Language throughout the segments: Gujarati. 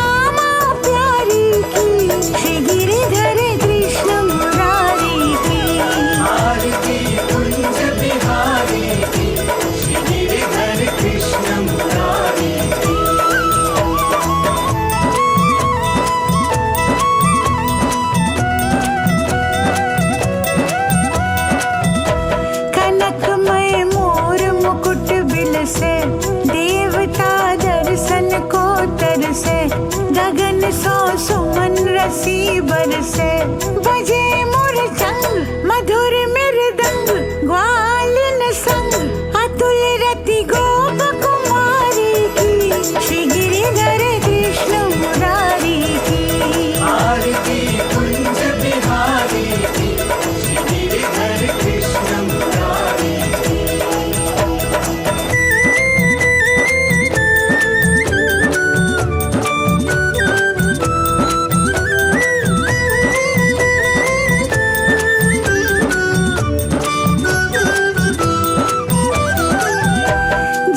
श्यामा प्यारी की, श्री गिरिधर कृष्ण मुरारी की। आरती कुंज बिहारी की, श्री गिरिधर कृष्ण मुरारी की। कनकमय मोर मुकुट बिलसे, देवता दर्शन को तरसे। गगन सौ सुमन रसी बरसे, बजे मोर चंग मधुर मृदंग। ग्वालिन संग अतुल रति गोप कुमारी की, श्री गिरिधर कृष्ण मुरारी की। आरती कुंज बिहारी की, श्री गिरिधर कृष्ण मुरारी की।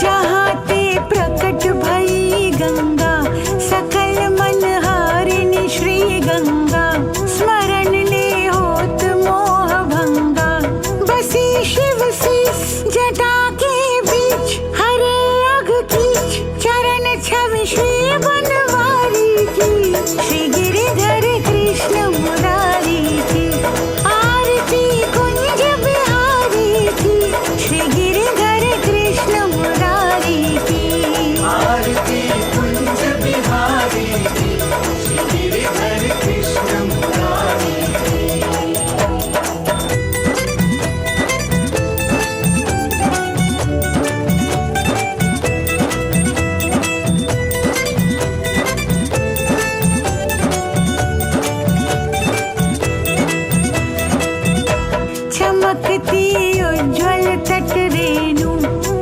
जहाँ ते प्रकट भई गंगा, सकल मन हारिणी श्री गंगा। स्मरण ले होत मोह भंगा, बसी शिव शीस जटा के बीच। हरे अघ कीच चरण छवि श्री बनवारी की, श्री गिरिधर कृष्ण मुरारी की। आरती कुंज बिहारी की, श्री गिरिधर कृष्ण मुरारी की। आरती कुंज बिहारी की, श्री गिरिधर कृष्ण मुरारी की। चमकती उज्ज्वल तट रेणु,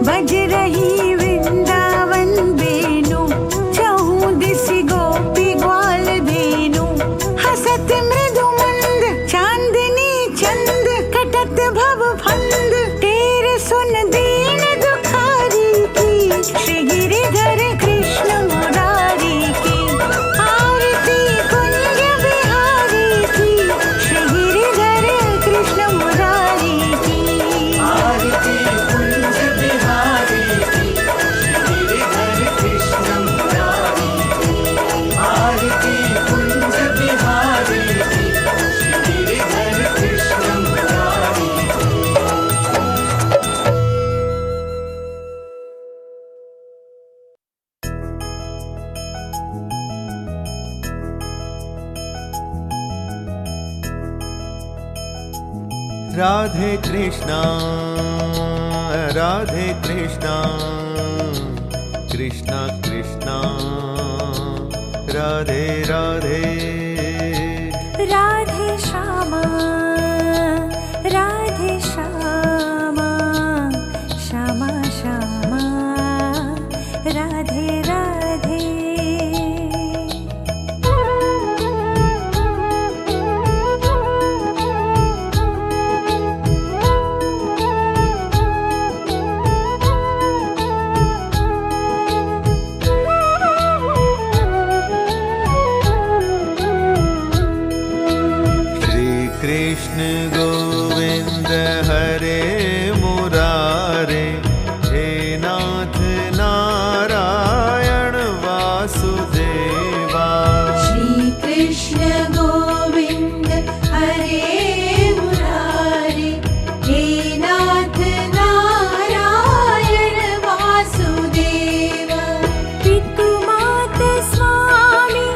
बज रही वृंदावन बेनु। चहु दिसि गोपी ग्वाल धेनु, हसत मृदु मंद चांदनी चंद। कटत भव फंद तेरे सुन दीन दुखारी की, श्री गिरिधर कृष्ण मुरारी की। आरती कुंज बिहारी की, श्री गिरिधर कृष्ण मुरारी की। आरती कुंज बिहारी की, श्री गिरिधर कृष्ण मुरारी की। आरती कुंज बिहारी की, श्री गिरिधर कृष्ण मुरारी की। राधे कृष्णा राधे कृष्णा, कृष्णा कृष्णा राधे राधे। राधे श्यामा राधे श्यामा, श्यामा श्यामा राधे राधे। कृष्ण गोविंद हरे मुरारे, हे नाथ नारायण वासुदेवा। श्री कृष्ण गोविंद हरे मुरारे, हे नाथ नारायण वासुदेवा। पितु मात स्वामी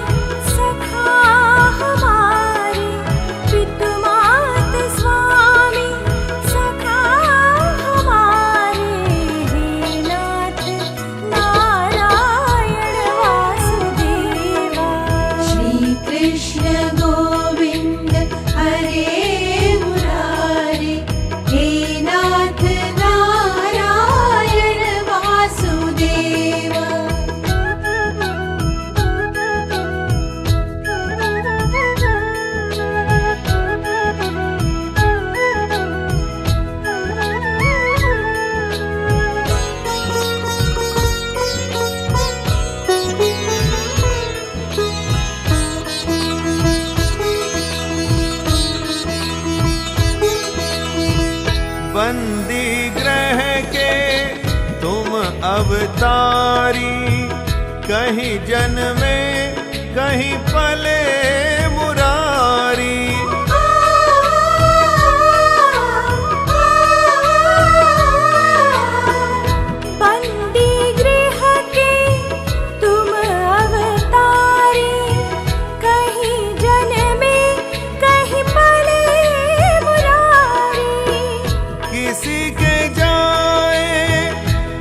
सखा हमारे, पितु मात स्वामी सखा हमारे। हे नाथ नारायण वासुदेवा। श्री कृष्ण अवतारी, कहीं जन्मे कहीं पले मुरारी। बंदी गृह के तुम अवतारी, कहीं जन्मे कहीं पले मुरारी। किसी के जाए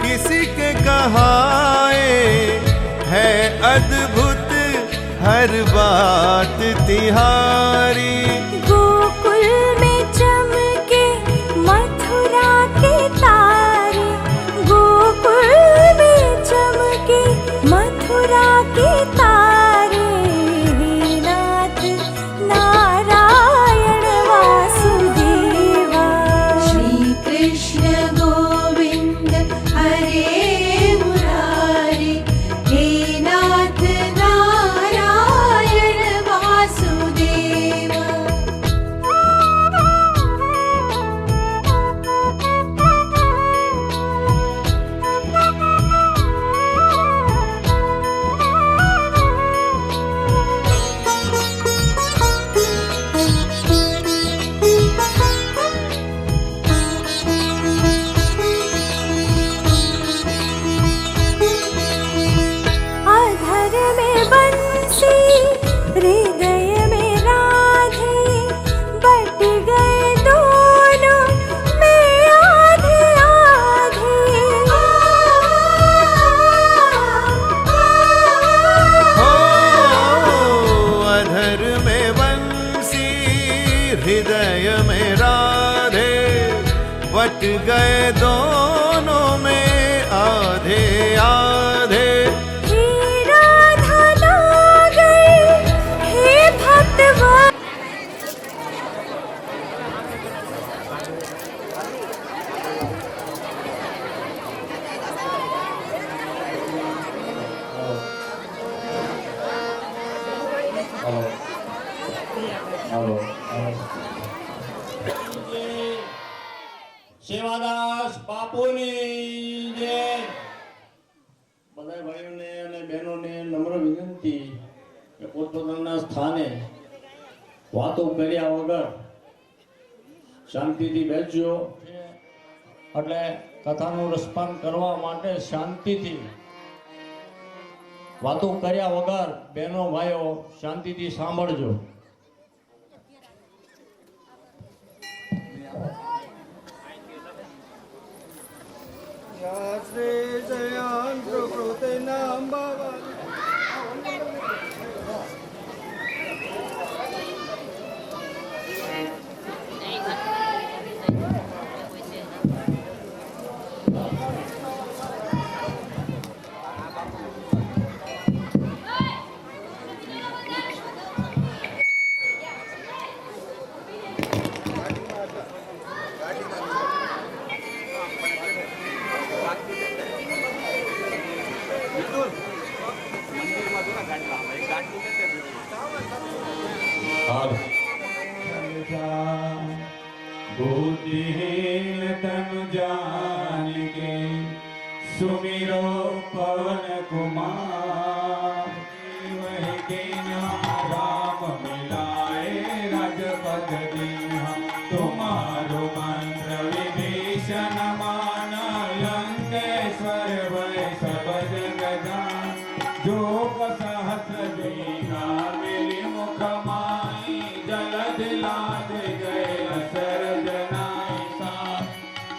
किसी के कहाए, है अद्भुत हर बात तिहारी। गोकुल में चमके मथुरा के तारे, गोकुल में चमके मथुरा के तारे। नाथ नारायण वासुदेवा, श्री कृष्ण गोविंद हरे मुरारी। हे नाथ नारायण वासुदेवा। अधर में बंसी हृदय में राधे, बट गए दोनों में आधे आधे। हो अधर में बंसी हृदय में राधे, बट गए दोनों में आधे आधे। हे राधा ना गए, हे भक्तवा। સેવાદાસ બાપુની જય। બધા ભાઈઓને અને બહેનોને નમ્ર વિનંતી કે પોતપોતાના સ્થાને વાતો કર્યા વગર શાંતિથી બેસજો। એટલે કથાનું રસપાન કરવા માટે શાંતિથી વાતો કર્યા વગર બહેનો ભાઈઓ શાંતિથી સાંભળજો। श्री जयान प्रकृति नाम बाबा। बुद्धिहीन तनु जानिके, सुमिरो पवन कुमार। वही के राम मिलाए राजपद दीन्हा, तुम्हारो मंत्र विभीषण माना। लंकेश्वर वै सब जग जान, जो सहस्र दीना मिली मुख माई। जलद लाद गए सरज नाई सा,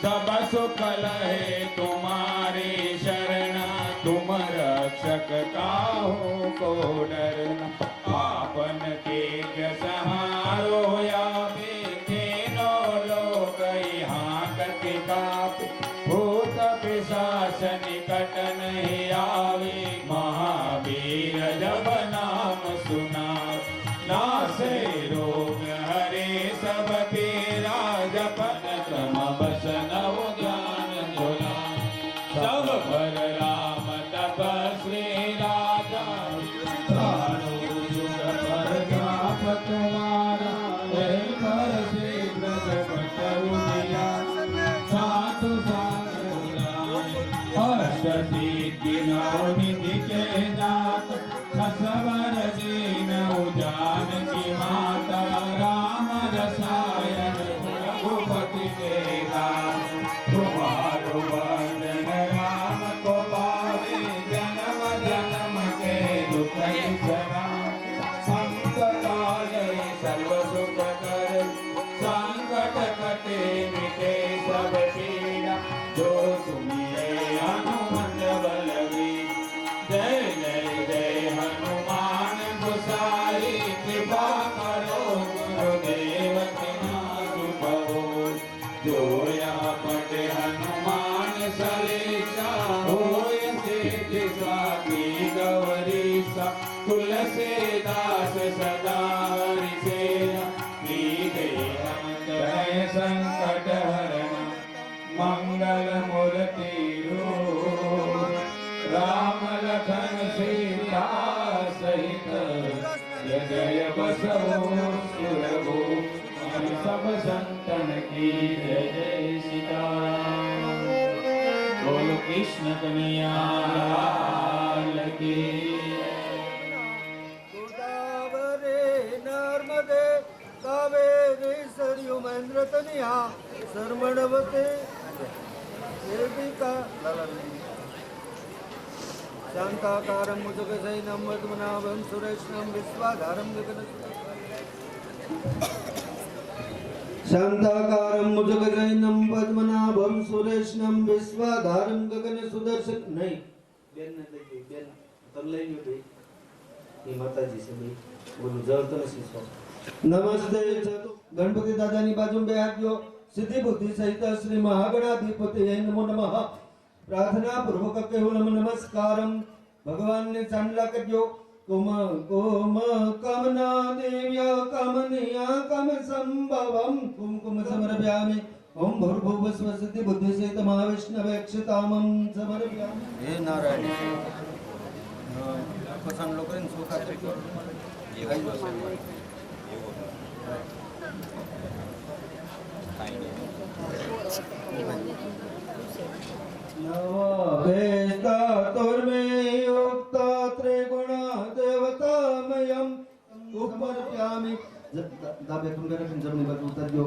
सब सुख लहे तुम्हारी शरण। तुम रक्षक काहू को डरना, आपन तेज सहारो। या बेनो लोक यहाँ कति काप, भूत पिशाच निकट नहीं आवे। महावीर जब नाम सुना, नासे रोग हरे सब पीरा। जपन क्रम बसन उद्यान झुला, सब पर राम तपस्वी राजा। जुग पर जाप तुम्हारा, सारी कृपा करो गुरुदेव के नाम जोया पट हनुमान सलेसा होय सिद्ध स्वामी गौरीसा तुलसीदास सदा हरि सेवा जय संकट हरण मंगल मूर्ति राम लखन सीता सहित जय जय बसवो सुरभो सब संतन की जय जय सीताराम बोलो कृष्ण कन्हैया लाल की गोदावरी नर्मदे कावेरी सरयू महेंद्र तनिया सर्वणवते देविका शांताकारं मुजुगशयनं पद्मनाभं सुरेशं विश्वाधारं शांताकारं मुजुगशयनं पद्मनाभं सुरेशं विश्वाधारं गगन सुदर्शन नहीं बेन न लगे बेन तब ले लो बे ये माता जी से भी बोलो जल तो नहीं सो नमस्ते गणपति दादा नी बाजू में हाथ जो सिद्धि बुद्धि सहित श्री महागणाधिपति नमो नमः प्रार्थना पूर्वक केवलम नमस्कारम भगवान ने चांदला करियो कुम कुम कामना देव्या कामनिया काम संभवम कुम कुम समर्पयामि ओम भूर्भुवः स्वः सिद्धि बुद्धि सहित महाविष्णवे अक्षतामं समर्पयामि हे नारायण पसंद लोग इन सुखा चक्कर ये भाई नमो वेदा तोर्मे युक्ता त्रिगुण देवतामयं उपमर्प्यामि दाबे तुम मेरे जमनी बात उतर जो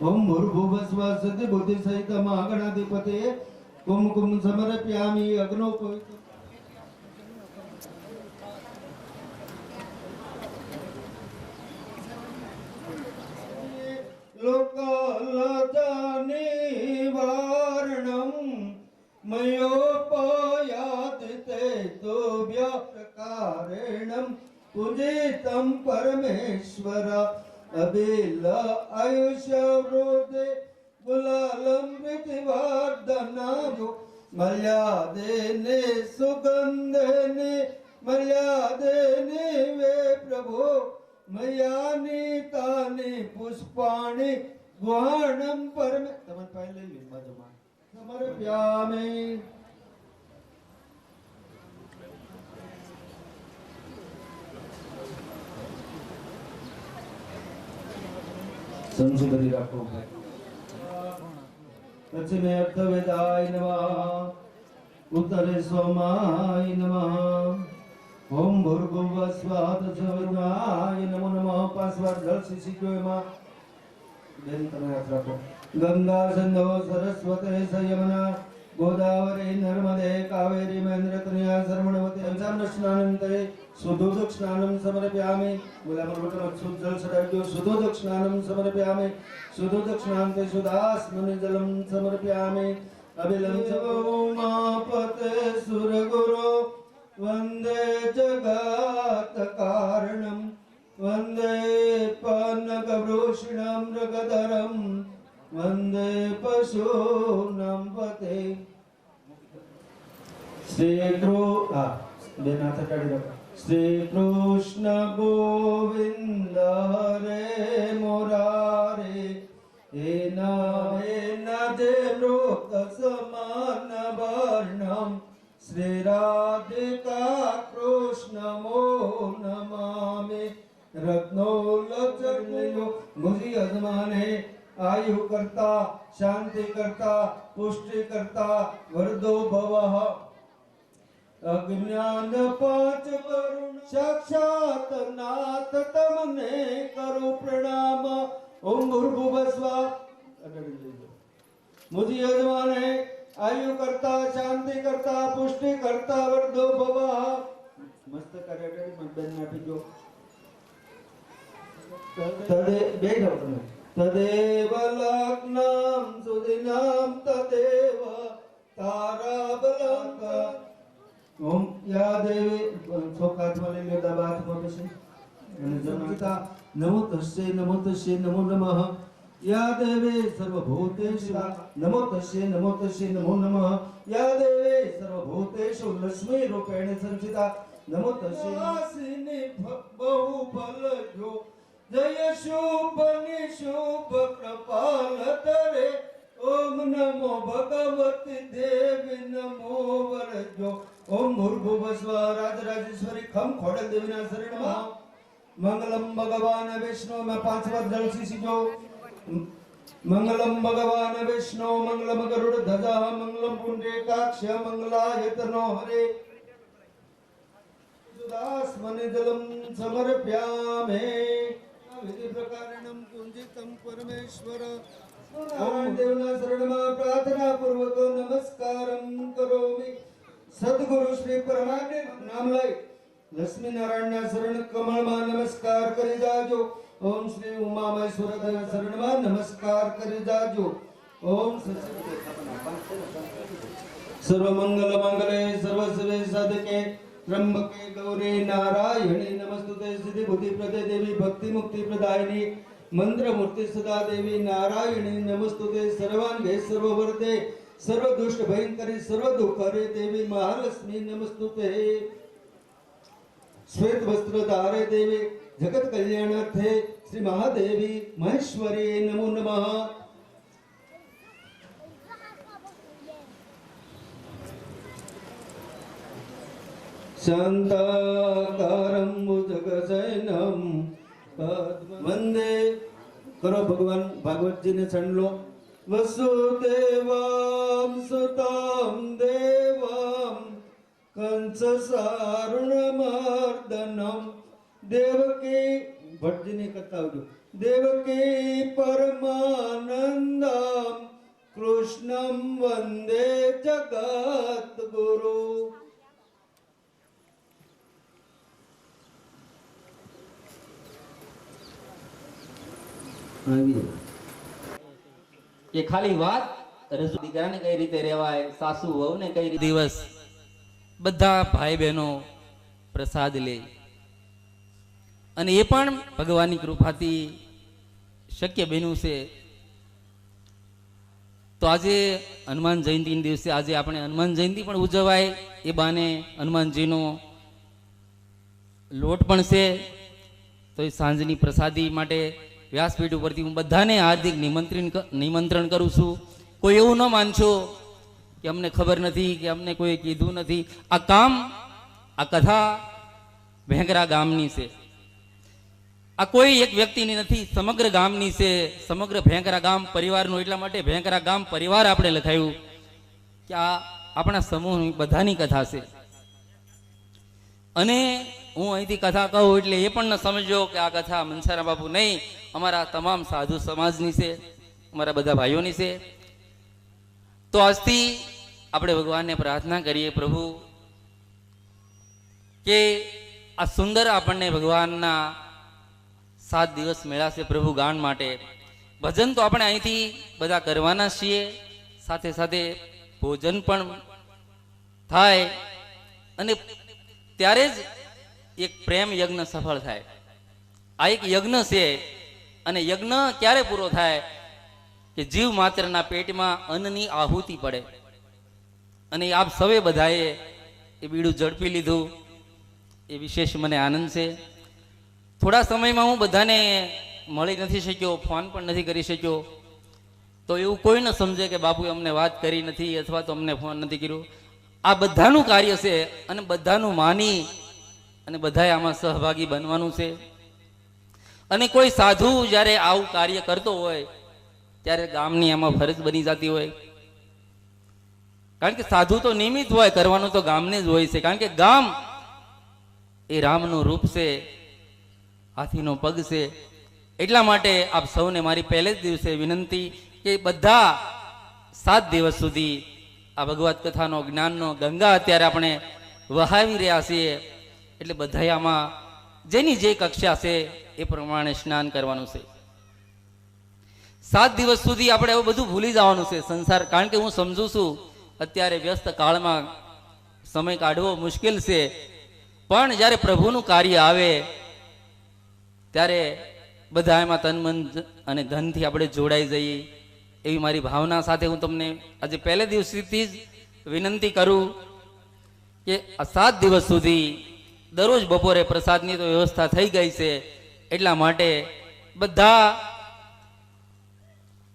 ओम भूर्भुवः स्वः सिद्धि बुद्धि सहित महागणाधिपते कुम कुम समर्प्यामि अग्नोपवित लोकालजानिवारणं मयोपयादिते तोभ्य प्रकारेणं पूजितं परमेश्वर अबिल आयुष्यवृद्धे गुलालं प्रीतिवर्धनायो मर्यादेने सुगंधेने मर्यादेने वे प्रभो मयानि तानि पुष्पाणि गुहाणं परमे तमन पहले विमजमा समर्पयामि संस्कृति रखो पश्चिमे अर्थवेदाय नमः उत्तरे सोमाय नमः ओम भूर्भुवः स्वः तत्सवितुर्वरेण्यं नमो नमः पांचवार जल शिशिको में बेन तने हाथ रखो गंगा सिंधु सरस्वती यमुना गोदावरी नर्मदे कावेरी महेंद्र तनया सर्वणवती पंचामृत स्नानानन्तरे सुदोदक स्नानं समर्पयामि गुलामर्वतम शुद्ध जल सदाव्यो सुदोदक स्नानं समर्पयामि सुदोदक स्नानान्ते सुदास्मनि जलं समर्पयामि अभिलं च उमापते सुरगुरो वंदे जगत कारणं वंदे पन्नगभूषणं मृगधरं वंदे पशूनां पते श्री कृष्ण गोविंद हरे मुरारे हे नदे मृत समान वर्णम श्री राधिका कृष्णमो नमामि रत्नोल्लचक्यो मुझी अजमाने आयु करता शांति करता पुष्टि करता वरदो भवः अज्ञान पांच करुण साक्षात नाथ तमने करो प्रणाम ओम भूर्भुवः स्वः मुझी अजमाने आयु करता शांति करता पुष्टि करता वर्धो भवः मस्त कार्य मत बनना पिजो तदे बेठो तुम तदेव लग्नं सुदिनं तदेव ताराबलं ओम या देवी सोखात वाले ले दबात मोदिशन संचिता नमो तस्यै नमो नमः या देवे सर्वभूतेषु नमो तस्यै नमो नमः या देवे सर्वभूतेषु लक्ष्मी रूपेण संचिता नमो तस्यै आसिने बहुफल जो जय शुभ निशुभ कृपाल तरे ओम नमो भगवती देवी नमो वरजो ओम भूर्भुवस्वः राजराजेश्वरी खम खोड़ल देवीना शरणમાં मंगलम भगवान विष्णु में 5 बार जल सींचो मंगलम भगवान विष्णु मंगलम गरुड़ ध्वजा मंगलम पुंडरीकाक्ष मंगलायतनो हरे सुदास मने जलम समर्प्यामे विधि प्रकारणम पूजितम परमेश्वर नारायण देवना शरणमा प्रार्थना पूर्वक नमस्कारम करोमि सद्गुरु श्री परमात्मा नाम लई लक्ष्मी नारायण ना शरण कमल में नमस्कार करी जाजो ओम श्री उमा महेश्वर देव शरण में नमस्कार करी जाजो ओम सर्व मंगल मंगले सर्व शिवे साधके त्र्यंबके गौरी नारायणी नमस्तुते सिद्धि बुद्धि प्रदे देवी भक्ति मुक्ति प्रदायिनी मंत्र मूर्ति सदा देवी नारायणी नमस्तुते सर्वांगे सर्ववर्ते सर्व दुष्ट भयंकरी सर्व दुख हरे देवी महालक्ष्मी नमस्तुते श्वेत वस्त्र धारे देवी जगत कल्याणार्थे श्री महादेवी महेश्वरी नमो नमः शांताकारं भुजगशयनं वंदे करो भगवान भागवत जी ने छंड लो वसुदेवां सुतां देवां कंस सारुणमर्दनं देवकी भट्ट जी ने करता हो देवकी परमानंदं कृष्णं वंदे जगद्गुरु એ ખાલી વાત રજૂ દીકરાને કઈ રીતે રહેવાય સાસુ વહુને કઈ રીતે દિવસ બધા ભાઈ બહેનો પ્રસાદ લે અને એ પણ ભગવાનની કૃપાથી શક્ય બન્યું છે તો આજે હનુમાન જયંતિના દિવસે આજે આપણે હનુમાન જયંતિ પણ ઉજવાય એ બાને હનુમાનજીનો લોટ પણ છે તો એ સાંજની પ્રસાદી માટે વ્યાસપીઠ ઉપરથી હું બધાને હાર્દિક નિમંત્રણ કરું છું કોઈ એવું ન માનશો કે અમને ખબર નથી કે અમને કોઈ કીધું નથી આ કામ આ કથા ભેંગરા ગામની છે આ કોઈ એક વ્યક્તિની નથી સમગ્ર ગામની છે સમગ્ર ભેંગરા ગામ પરિવારનું એટલા માટે ભેંગરા ગામ પરિવાર આપણે લખાયું કે આ આપણા સમૂહની બધાની કથા છે અને હું અહીંથી કથા કહું એટલે એ પણ ન સમજો કે આ કથા મનસારા બાપુ નહીં અમારા તમામ સાધુ સમાજની છે અમારા બધા ભાઈઓની છે તો આજથી આપણે ભગવાનને પ્રાર્થના કરીએ પ્રભુ કે આ સુંદર આપણને ભગવાનના 7 દિવસ મેળાશે પ્રભુ ગાન માટે ભજન તો આપણે અહીંથી બધા કરવાના છીએ સાથે સાથે ભોજન પણ થાય અને ત્યારે જ એક પ્રેમ યજ્ઞ સફળ થાય આ એક યજ્ઞ છે અને યજ્ઞ ક્યારે પૂરો થાય કે જીવ માત્રના પેટમાં અન્નની આહુતિ પડે અને આપ સૌએ બધાએ એ બીડું ઝડપી લીધું એ વિશેષ મને આનંદ છે થોડા સમયમાં હું બધાને મળી નથી શક્યો ફોન પણ નથી કરી શક્યો તો એવું કોઈ ન સમજે કે બાપુએ અમને વાત કરી નથી અથવા તો અમને ફોન નથી કર્યો આ બધાનું કાર્ય છે અને બધાનું માની અને બધાએ આમાં સહભાગી બનવાનું છે અને કોઈ સાધુ જ્યારે આવું કાર્ય કરતો હોય ત્યારે ગામની આમાં ફરજ બની જતી હોય કારણ કે સાધુ તો નિમિત્ત હોય કરવાનું તો ગામને જ હોય છે કારણ કે ગામ એ રામનું રૂપ છે હાથીનો પગ છે એટલા માટે આપ સૌને મારી પહેલે જ દિવસે વિનંતી કે બધા 7 દિવસ સુધી આ ભગવત કથાનો જ્ઞાનનો ગંગા અત્યારે આપણે વહાવી રહ્યા છીએ એટલે બધા આમાં જેની જે કક્ષા છે એ પ્રમાણે સ્નાન કરવાનું છે 7 દિવસ સુધી આપણે એવું બધું ભૂલી જવાનું છે સંસાર કારણ કે હું સમજુ છું અત્યારે વ્યસ્ત કાળમાં સમય કાઢવો મુશ્કેલ છે પણ જ્યારે પ્રભુનું કાર્ય આવે ત્યારે બધા એમાં તન મન અને ધનથી આપણે જોડાઈ જઈએ એવી મારી ભાવના સાથે હું તમને આજે પહેલે દિવસથી જ વિનંતી કરું કે આ 7 દિવસ સુધી દરરોજ બપોરે પ્રસાદની તો વ્યવસ્થા થઈ ગઈ છે, એટલા માટે બધા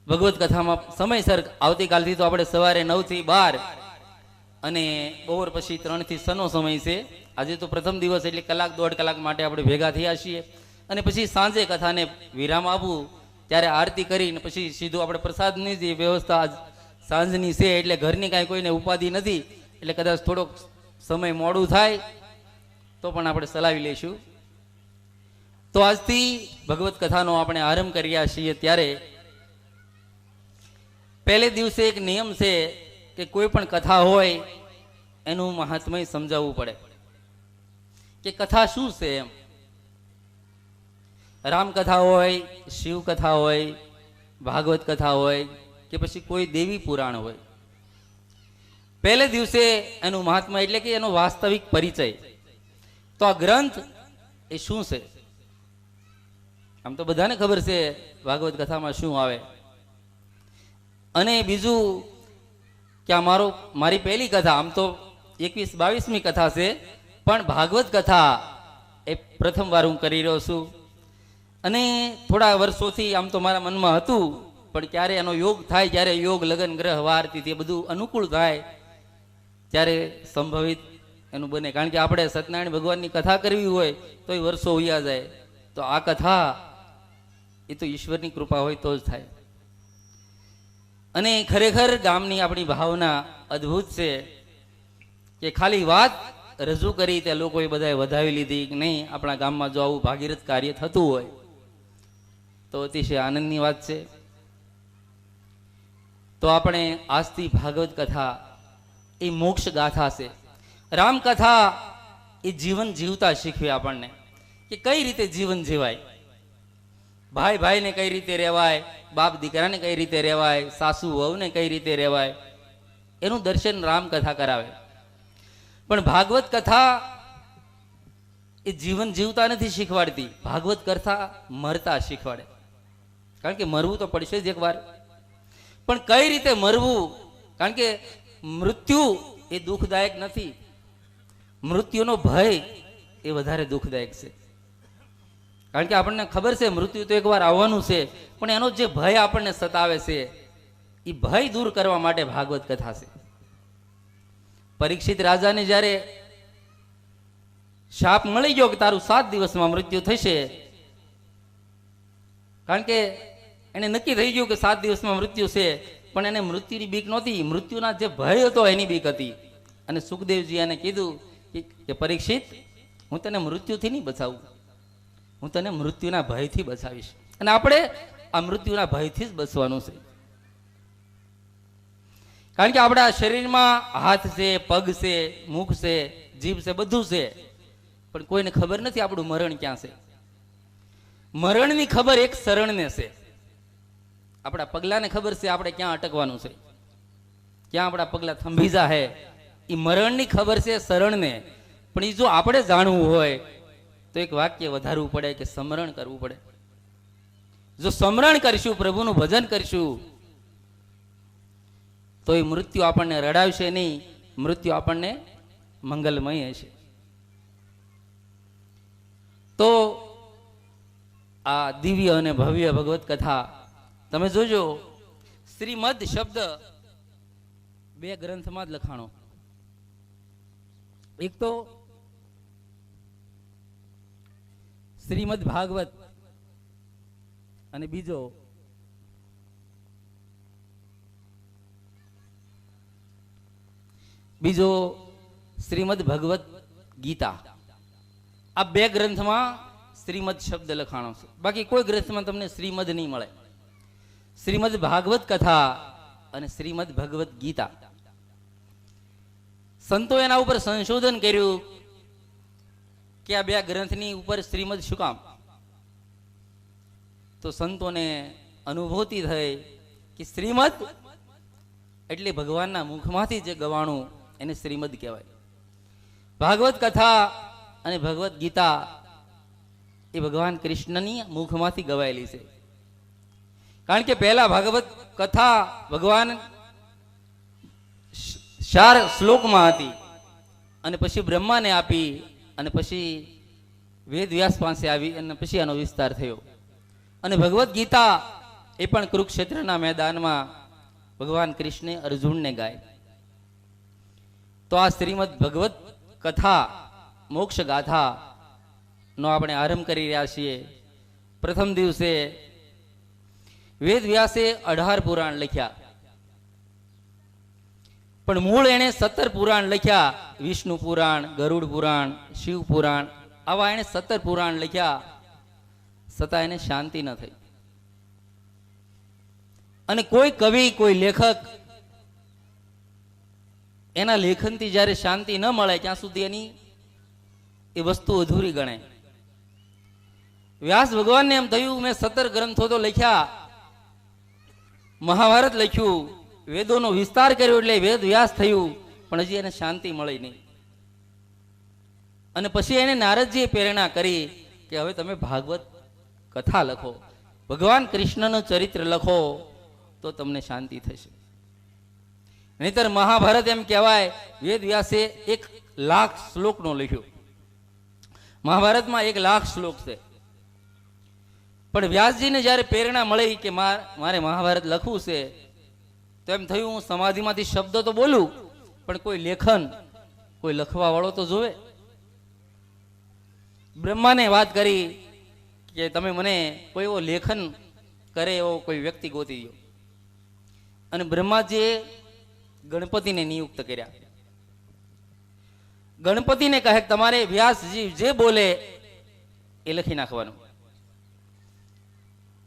ભગવત કથામાં સમયસર આવતીકાલથી તો આપણે સવારે 9 થી 12 અને બપોર પછી 3 થી 6 નો સમય છે. આજે તો પ્રથમ દિવસ એટલે કલાક 1.5 કલાક માટે આપણે ભેગા થયા છીએ અને પછી સાંજે કથાને વિરામ આપવું ત્યારે આરતી કરીને પછી સીધું આપણે પ્રસાદની જે વ્યવસ્થા આજ સાંજની છે એટલે ઘરની કાંઈ કોઈને ઉપાધિ નથી, એટલે કદાચ થોડોક સમય મોડું થાય તો પણ આપણે ચલાવી લઈશું. તો આજથી ભગવત કથાનો આપણે આરંભ કર્યા છીએ ત્યારે પહેલે દિવસે એક નિયમ છે કે કોઈ પણ કથા હોય એનું મહાત્મય સમજાવવું પડે કે કથા શું છે. એમ રામકથા હોય, શિવ કથા હોય, ભાગવત કથા હોય કે પછી કોઈ દેવી પુરાણ હોય, પહેલે દિવસે એનું મહાત્મા એટલે કે એનો વાસ્તવિક પરિચય. તો આ ગ્રંથ એ શું છે? આમ તો બધાને ખબર છે ભાગવત કથામાં શું આવે. અને બીજું કે આ મારી પહેલી કથા, આમ તો 21-22મી કથા છે, પણ ભાગવત કથા એ પ્રથમ વાર હું કરી રહ્યો છું. અને થોડા વર્ષોથી આમ તો મારા મનમાં હતું, પણ ક્યારે એનો યોગ થાય, જ્યારે યોગ, લગ્ન, ગ્રહ, વાર, તિથિ બધું અનુકૂળ થાય ત્યારે સંભવિત એનું બને. કારણ કે આપણે સત્યનારાયણ ભગવાનની કથા કરવી હોય તો એ વર્ષો ઉયા જાય, તો આ કથા એ તો ઈશ્વરની કૃપા હોય તો જ થાય. અને ખરેખર ગામની આપણી ભાવના અદ્ભુત છે કે ખાલી વાત રજૂ કરી તે લોકોએ બધાએ વધાવી લીધી કે નહીં, આપણા ગામમાં જો આવું ભાગીરથ કાર્ય થતું હોય તો અતિશય આનંદની વાત છે. તો આપણે આજથી ભાગવત કથા એ મોક્ષ ગાથા છે. રામકથા એ જીવન જીવતા શીખવે આપણને કે કઈ રીતે જીવન જીવાય, ભાઈ ભાઈને કઈ રીતે રહેવાય, બાપ દીકરાને કઈ રીતે રહેવાય, સાસુ વહુને કઈ રીતે રહેવાય, એનું દર્શન રામકથા કરાવે. પણ ભાગવત કથા એ જીવન જીવતા નથી શીખવાડતી, ભાગવત કથા મરતા શીખવાડે. કારણ કે મરવું તો પડશે જ એકવાર, પણ કઈ રીતે મરવું? કારણ કે મૃત્યુ એ દુઃખદાયક નથી, મૃત્યુનો ભય એ વધારે દુઃખદાયક છે. કારણ કે આપણને ખબર છે મૃત્યુ તો એકવાર આવવાનું છે, પણ એનો જે ભય આપણને સતાવે છે એ ભય દૂર કરવા માટે ભાગવત કથા છે. પરીક્ષિત રાજાને જ્યારે શાપ મળી ગયો કે તારું 7 દિવસમાં મૃત્યુ થશે, કારણ કે એને નક્કી થઈ ગયું કે 7 દિવસમાં મૃત્યુ છે, પણ એને મૃત્યુની બીક નહોતી, મૃત્યુના જે ભય હતો એની બીક હતી. અને સુખદેવજી એને કીધું કે પરીક્ષિત, હું તને મૃત્યુથી નહીં બચાવું, હું તને મૃત્યુના ભયથી બચાવીશ. અને આપણે આ મૃત્યુના ભયથી જ બચવાનું છે. કારણ કે આપણા શરીરમાં હાથ છે, પગ છે, મુખ છે, જીભ છે, બધું છે, પણ કોઈને ખબર નથી આપણું મરણ ક્યાં છે. મરણની ખબર એક શરણને છે. આપણા પગલાને ખબર છે આપણે ક્યાં અટકવાનું છે, ક્યાં આપણા પગલા થંભી જાહે, એ મરણની ખબર છે શરણને. પણ એ જો આપણે જાણવું હોય તો એક વાક્ય વધારવું પડે કે સ્મરણ કરવું પડે. જો સ્મરણ કરીશું, પ્રભુનું ભજન કરીશું, તો એ મૃત્યુ આપણને રડાવશે નહીં, મૃત્યુ આપણને મંગલમય હશે. તો આ દિવ્ય અને ભવ્ય ભગવત કથા તમે જોજો, શ્રીમદ શબ્દ 2 ગ્રંથમાં જ લખાણો. એક તો શ્રીમદ ભાગવત અને બીજો શ્રીમદ ભગવત ગીતા. આ 2 ગ્રંથમાં શ્રીમદ શબ્દ લખાણો છે, બાકી કોઈ ગ્રંથમાં તમને શ્રીમદ નહીં મળે. શ્રીમદ ભાગવત કથા અને શ્રીમદ ભગવત ગીતા. સંતો એના ઉપર સંશોધન કર્યું કે આ 2 ગ્રંથની ઉપર શ્રીમદ શું કામ? તો સંતોને અનુભૂતિ થઈ કે શ્રીમદ એટલે ભગવાનના મુખમાંથી જે ગવાણું એને શ્રીમદ કહેવાય. ભાગવત કથા અને ભગવત ગીતા એ ભગવાન કૃષ્ણની મુખમાંથી ગવાયેલી છે. કારણ કે પહેલા ભાગવત કથા ભગવાન 4 શ્લોકમાં હતી અને પછી બ્રહ્માને આપી અને પછી વેદ વ્યાસ પાસે આવી અને પછી આનો વિસ્તાર થયો. અને ભગવદ્ ગીતા એ પણ કુરુક્ષેત્રના મેદાનમાં ભગવાન કૃષ્ણે અર્જુનને ગાય. તો આ શ્રીમદ ભગવત કથા મોક્ષ ગાથા નો આપણે આરંભ કરી રહ્યા છીએ. પ્રથમ દિવસે વેદ વ્યાસે 18 પુરાણ લખ્યા, પણ મૂળ એણે 17 પુરાણ લખ્યા. વિષ્ણુ પુરાણ, ગરુડ પુરાણ, શિવ પુરાણ, આવા એણે 17 પુરાણ લખ્યા. છતાં એને શાંતિ ન થઈ. અને કોઈ કવિ, કોઈ લેખક એના લેખનથી જ્યારે શાંતિ ન મળે ત્યાં સુધી એની એ વસ્તુ અધૂરી ગણે. વ્યાસ ભગવાનને એમ થયું, મેં 17 ગ્રંથો તો લખ્યા, મહાભારત લખ્યું, વેદોનો વિસ્તાર કર્યો એટલે વેદ વ્યાસ થયું, પણ હજી એને શાંતિ મળી નહીં. અને પછી એને નારદજીએ પ્રેરણા કરી કે હવે તમે ભાગવત કથા લખો, ભગવાન કૃષ્ણનું ચરિત્ર લખો, તો તમને શાંતિ થશે. નહીતર મહાભારત એમ કહેવાય વેદ વ્યાસે 1,00,000 શ્લોકનો લખ્યો. મહાભારતમાં 1,00,000 શ્લોક છે. પણ વ્યાસજીને જ્યારે પ્રેરણા મળી કે મારે મહાભારત લખવું છે, તો એમ થયું હું સમાધિમાંથી શબ્દો તો બોલું, પણ કોઈ લેખન, કોઈ લખવા વાળો તો જોવે. બ્રહ્માને વાત કરી કે તમે મને કોઈ એવો લેખન કરે એવો કોઈ વ્યક્તિ ગોતી દો. અને બ્રહ્માજીએ ગણપતિને નિયુક્ત કર્યા. ગણપતિને કહે તમારે વ્યાસજી જે બોલે એ લખી નાખવાનું.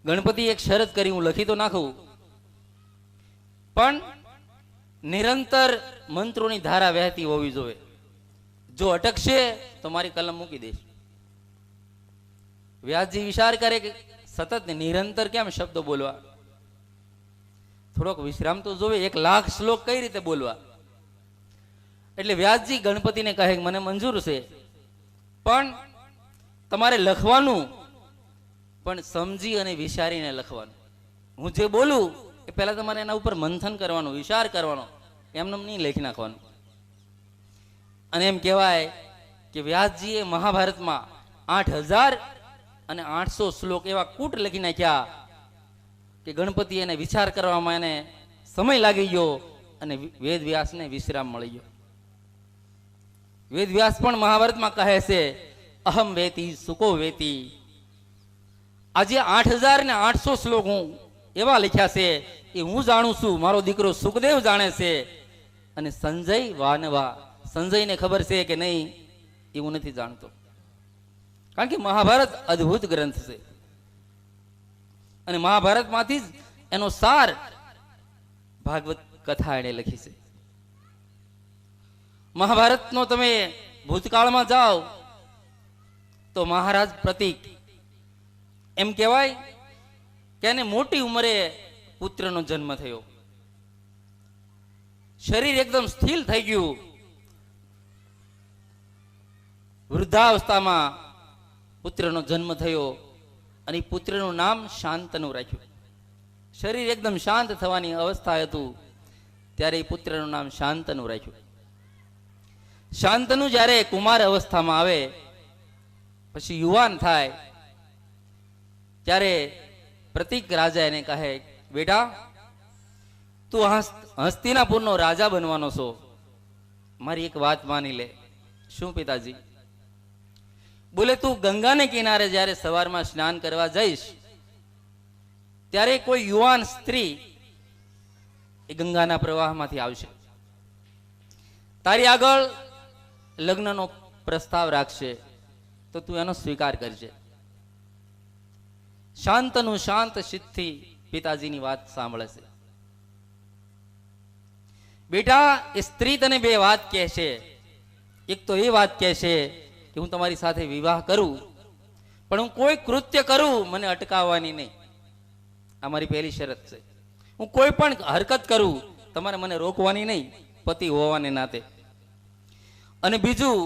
ગણપતિ એક શરત કરી, હું લખી તો નાખું, પણ નિરંતર મંત્રોની ધારા વહેતી હોવી જોઈએ. જો અટકશે તો મારી કલમ મૂકી દઈશ. વ્યાસજી વિચાર કરે કે સતત નિરંતર કેમ શબ્દો બોલવા, થોડોક વિશ્રામ તો જોવે. 1,00,000 શ્લોક કઈ રીતે બોલવા? એટલે વ્યાસજી ગણપતિને કહે મને મંજૂર છે, પણ તમારે લખવાનું, પણ સમજી અને વિચારીને લખવાનું. હું જે બોલું એ પહેલા તમારે એના ઉપર મંથન કરવાનું, વિચાર કરવાનો, એમને નહીં લખી નાખવાનું. અને એમ કહેવાય કે વ્યાસજીએ મહાભારતમાં 8,800 શ્લોક એવા કૂટ લખી નાખ્યા કે ગણપતિ એને વિચાર કરવામાં એને સમય લાગી ગયો અને વેદ વ્યાસને વિશ્રામ મળી ગયો. વેદ વ્યાસ પણ મહાભારતમાં કહે છે અહમ વેતી સુકો વેતી. આજે 8,800 શ્લોક હું એવા લખ્યા છે એ હું જાણું છું, મારો દીકરો સુખદેવ જાણે છે, અને સંજય વાનવા, સંજયને ખબર છે કે નહીં એ હું નથી જાણતો. કારણ કે મહાભારત અદ્ભુત ગ્રંથ છે અને મહાભારતમાંથી જ એનો સાર ભાગવત કથા એને લખી છે. મહાભારતનો તમે ભૂતકાળમાં જાઓ તો મહારાજ પ્રતીક એમ કહેવાય કે એને મોટી ઉંમરે પુત્રનો જન્મ થયો. શરીર એકદમ સ્થિર થઈ ગયું. વૃદ્ધાવસ્થામાં પુત્રનો જન્મ થયો અને પુત્રનું નામ શાંતનુ રાખ્યું. શરીર એકદમ શાંત થવાની અવસ્થા હતું ત્યારે એ પુત્રનું નામ શાંતનુ રાખ્યું. શાંતનુ જ્યારે કુમાર અવસ્થામાં આવે પછી યુવાન થાય ત્યારે પ્રતીક રાજા એને કહે બેટા તું હસ્તિનાપુરનો રાજા બનવાનો છો, મારી એક વાત માની લે. શું પિતાજી? બોલે તું ગંગાને કિનારે જ્યારે સવારમાં સ્નાન કરવા જઈશ ત્યારે કોઈ યુવાન સ્ત્રી એ ગંગાના પ્રવાહમાંથી આવશે, તારી આગળ લગ્નનો પ્રસ્તાવ રાખશે, તો તું એનો સ્વીકાર કરજે. શાંતનું શાંત ચિત્તથી પિતાજીની વાત સાંભળે છે. બેટા એ સ્ત્રી તને બે વાત કહે છે. એક તો એ વાત કહે છે કે હું તમારી સાથે વિવાહ કરું, પણ હું કોઈ કૃત્ય કરું મને અટકાવવાની નહીં. આ મારી પહેલી શરત છે. હું કોઈ પણ હરકત કરું તમારે મને રોકવાની નહીં, પતિ હોવાને નાતે. અને બીજું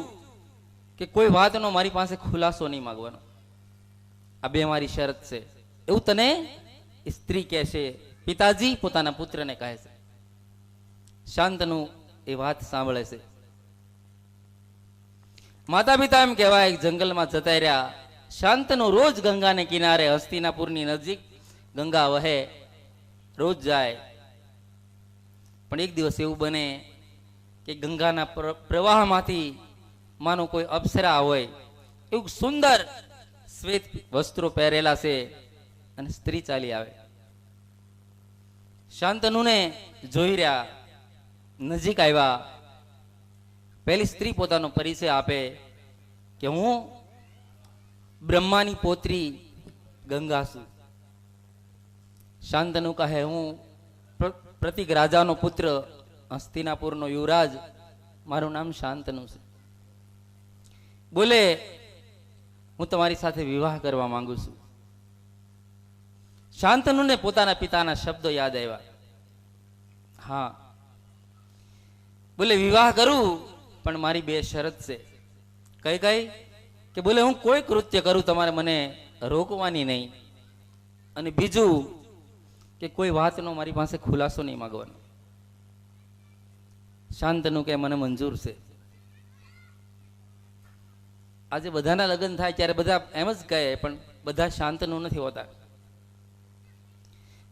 કે કોઈ વાતનો મારી પાસે ખુલાસો નહીં માંગવાનો. આ બે મારી શરત છે, એવું તને સ્ત્રી કહેશે, પિતાજી પોતાના પુત્રને કહે છે. શાંતનુ એ વાત સાંભળે છે. માતા પિતા એમ કહેવાય જંગલમાં જતા રહ્યા. શાંતનુ રોજ ગંગાને કિનારે, હસ્તિનાપુરની નજીક ગંગા વહે, રોજ જાય. પણ એક દિવસ એવું બને કે ગંગાના પ્રવાહમાંથી માનો કોઈ અપ્સરા હોય એવું સુંદર શ્વેત વસ્ત્રો પહેરેલા છે અને સ્ત્રી ચાલી આવે. શાંતનુને જોઈ રહ્યા, નજીક આવ્યા. પહેલી સ્ત્રી પોતાનો પરિચય આપે કે હું બ્રહ્માની પોત્રી ગંગા છું. શાંતનુ કહે હું પ્રતિક રાજાનો પુત્ર, હસ્તિનાપુરનો યુવરાજ, મારું નામ શાંતનુ છે. બોલે હું તમારી સાથે વિવાહ કરવા માંગુ છું. શાંતનુને પોતાના પિતાના શબ્દો યાદ આવ્યા. હા, બોલે વિવાહ કરું, પણ મારી બે શરત છે. કઈ કઈ? કે બોલે હું કોઈ કૃત્ય કરું તમારે મને રોકવાની નહીં, અને બીજું કે કોઈ વાતનો મારી પાસે ખુલાસો નહીં માંગવાનો. શાંતનુ કે મને મંજૂર છે. આજે બધાના લગ્ન થાય ત્યારે બધા એમ જ કહે, પણ બધા શાંતનુ નથી હોતા.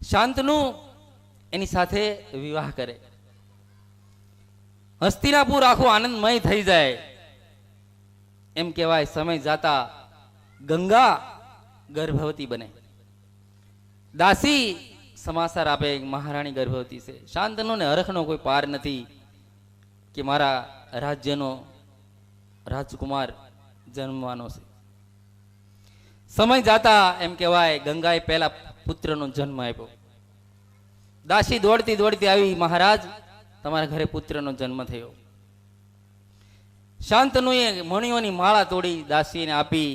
શાંતનુ એની સાથે વિવાહ કરે. હસ્તિનાપુર આખું આનંદમય થઈ જાય. એમ કહેવાય સમય જાતા ગંગા ગર્ભવતી બને. દાસી સમાચાર આપે મહારાણી ગર્ભવતી છે. શાંતનુને હરખનો કોઈ પાર નથી કે મારા રાજ્યનો રાજકુમાર જન્મવાનો છે. સમય જાતા એમ કહેવાય ગંગાએ પહેલા પુત્રનો જન્મ આપ્યો. દાસી દોડતી દોડતી આવી, મહારાજ તમારા ઘરે પુત્રનો જન્મ થયો. શાંતનુએ મણિયોની માળા તોડી દાસીને આપી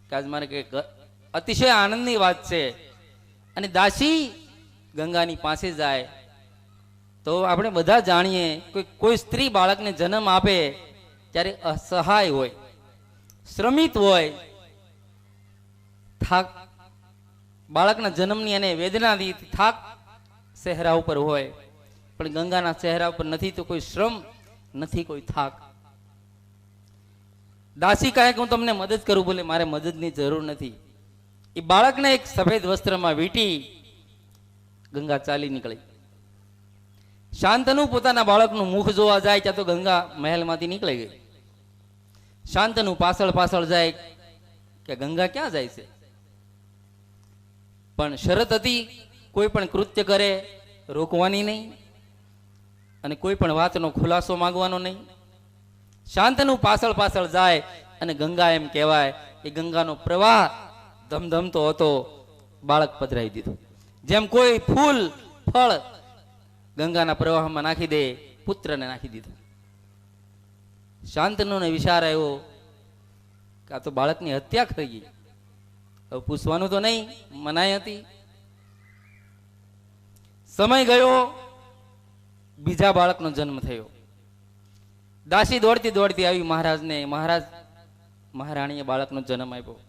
કે આજ મારે કે અતિશય આનંદની વાત છે. અને દાસી ગંગાની પાસે જાય તો આપણે બધા જાણીએ કોઈ સ્ત્રી બાળકને જન્મ આપે ત્યારે અસહાય હોય, શ્રમિત હોય, થાક, બાળકના જન્મની અને વેદનાથી થાક ચહેરા ઉપર હોય. પણ ગંગાના ચહેરા ઉપર નથી તો કોઈ શ્રમ, નથી કોઈ થાક. દાસી કહે કે હું તમને મદદ કરું. બોલે મારે મદદની જરૂર નથી. એ બાળકને એક સફેદ વસ્ત્રમાં વીંટી ગંગા ચાલી નીકળી. શાંતનુ પોતાના બાળકનું મુખ જોવા જાય ત્યાં તો ગંગા મહેલમાંથી નીકળી ગઈ. શાંતનુ પાછળ પાછળ જાય કે ગંગા ક્યાં જાય છે, પણ શરત હતી કોઈ પણ કૃત્ય કરે રોકવાની નહીં અને કોઈ પણ વાતનો ખુલાસો માંગવાનો નહીં. શાંતનુ પાછળ પાછળ જાય અને ગંગા એમ કહેવાય એ ગંગાનો પ્રવાહ ધમધમતો હતો. બાળક પધરાવી દીધું. જેમ કોઈ ફૂલ ફળ ગંગાના પ્રવાહમાં નાખી દે, પુત્રને નાખી દીધું. શાંતનુને વિચાર આવ્યો કે આ તો બાળકની હત્યા થઈ ગઈ. હવે પૂછવાનું તો નહીં, મનાઈ હતી. સમય ગયો, બીજા બાળકનો જન્મ થયો. દાસી દોડતી દોડતી આવી મહારાજને. મહારાણીએ બાળકનો જન્મ આપ્યો.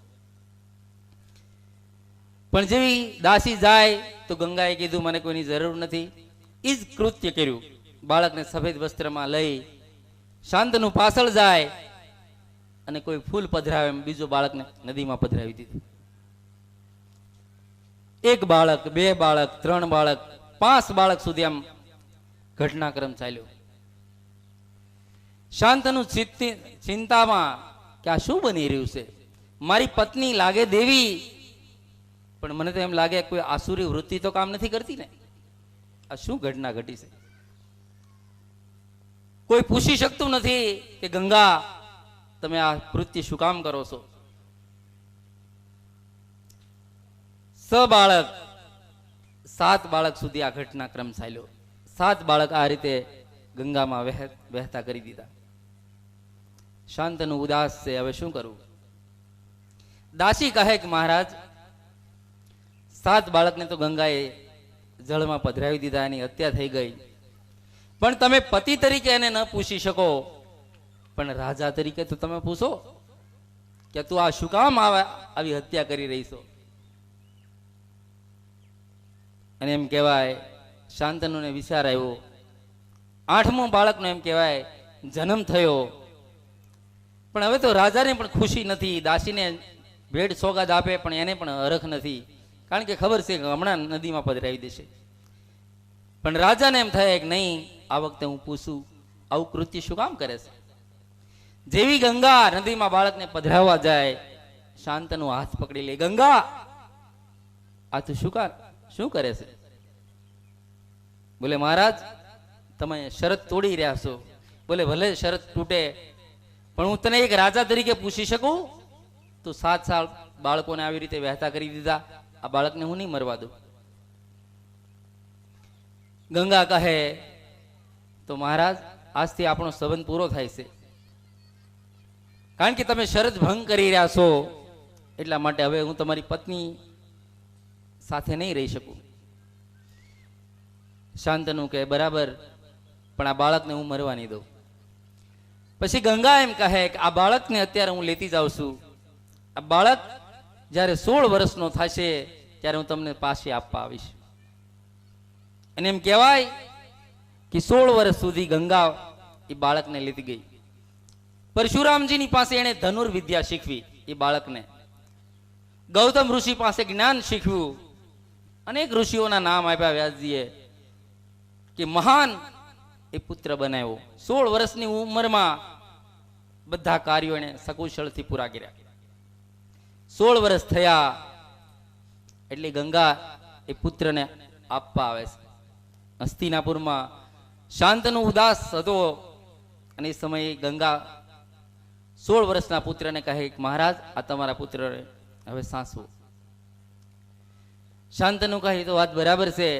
પણ જેવી દાસી જાય તો ગંગાએ કીધું મને કોઈની જરૂર નથી. એ જ કૃત્ય કર્યું. બાળકને સફેદ વસ્ત્રમાં લઈ શાંતનુ પાછળ જાય અને કોઈ ફૂલ પધરાવે એમ બીજો બાળકને નદીમાં પધરાવી દીધું. એક બાળક, બે બાળક, 3 બાળક, 5 બાળક સુધી આમ ઘટનાક્રમ ચાલ્યો. શાંતનુ ચિંતામાં કે આ શું બની રહ્યું છે. મારી પત્ની લાગે દેવી, પણ મને તો એમ લાગે કોઈ આસુરી વૃત્તિ તો કામ નથી કરતી ને. આ શું ઘટના ઘટી છે. કોઈ પૂછી શકતું નથી કે ગંગા તમે આ કૃત્ય શું કામ કરો છો. બાળક 7 બાળક સુધી આ ઘટનાક્રમ ચાલ્યો. 7 બાળક આ રીતે ગંગામાં વહેતા કરી દીધા. શાંતનુ ઉદાસ છે, હવે શું કરવું. દાસી કહે કે મહારાજ 7 બાળકને તો ગંગાએ જળમાં પધરાવી દીધા, એની હત્યા થઈ ગઈ. પણ તમે પતિ તરીકે એને ન પૂછી શકો, પણ રાજા તરીકે તો તમે પૂછો કે તું આ શું કામ આવી હત્યા કરી રહી છો? અને એમ કહેવાય શાંતનુને વિચાર આવ્યો. 8મું બાળકનો એમ કહેવાય જન્મ થયો. પણ હવે તો રાજાને પણ ખુશી નથી. દાસીને ભેટ સોગાદ આપે પણ એને પણ હરખ નથી, કારણ કે ખબર છે કે હમણાં નદીમાં પધરાવી દેશે. પણ રાજાને એમ થાય કે નહીં, આ વખતે હું પૂછું આવું કૃત્ય શું કામ કરે છે. જેવી ગંગા નદીમાં બાળકને પધરાવવા જાય, શાંતનુ હાથ પકડી લે. ગંગા, આ તું શું કરે છે? બોલે મહારાજ, તમે શરત તોડી રહ્યા છો. બોલે ભલે શરત તૂટે, પણ હું તને એક રાજા તરીકે પૂછી શકું? તું 7 સાલ બાળકોને આવી રીતે વહેતા કરી દીધા, આ બાળકને હું નહીં મરવા દઉં. ગંગા કહે તો મહારાજ, આજથી આપણો સંબંધ પૂરો થાય છે, કારણ કે તમે શરત ભંગ કરી રહ્યા છો, એટલા માટે હવે હું તમારી પત્ની સાથે નહીં રહી શકું. શાંતનુ કહે બરાબર, પણ આ બાળકને હું મરવા નહીં દઉં. પછી ગંગા એમ કહે કે આ બાળકને અત્યારે હું લેતી જાઉં છું. આ બાળક જ્યારે 16 વર્ષનો થશે ત્યારે હું તમને પાછી આપવા આવીશ. અને એમ કહેવાય કે 16 વર્ષ સુધી ગંગા એ બાળકને લેતી ગઈ. પરશુરામજીની પાસે એને ધનુર્વિદ્યા શીખવી એ બાળકને. ગૌતમ ઋષિ પાસે જ્ઞાન શીખવ્યું. અનેક ઋષિઓના નામ આપ્યા વ્યાસજીએ કે મહાન એ પુત્ર બનાવ્યો. 16 વર્ષની ઉંમરમાં બધા કાર્યો એને સકુશળથી પૂરા કર્યા. 16 વર્ષ થયા એટલે ગંગા એ પુત્રને આપવા આવે છે. હસ્તિનાપુરમાં શાંતનુ ઉદાસ હતો અને એ સમયે ગંગા 16 વર્ષના પુત્રને કહે કે મહારાજ, આ તમારા પુત્રને હવે સાસવો. શાંતનુ કહે તો વાત બરાબર છે.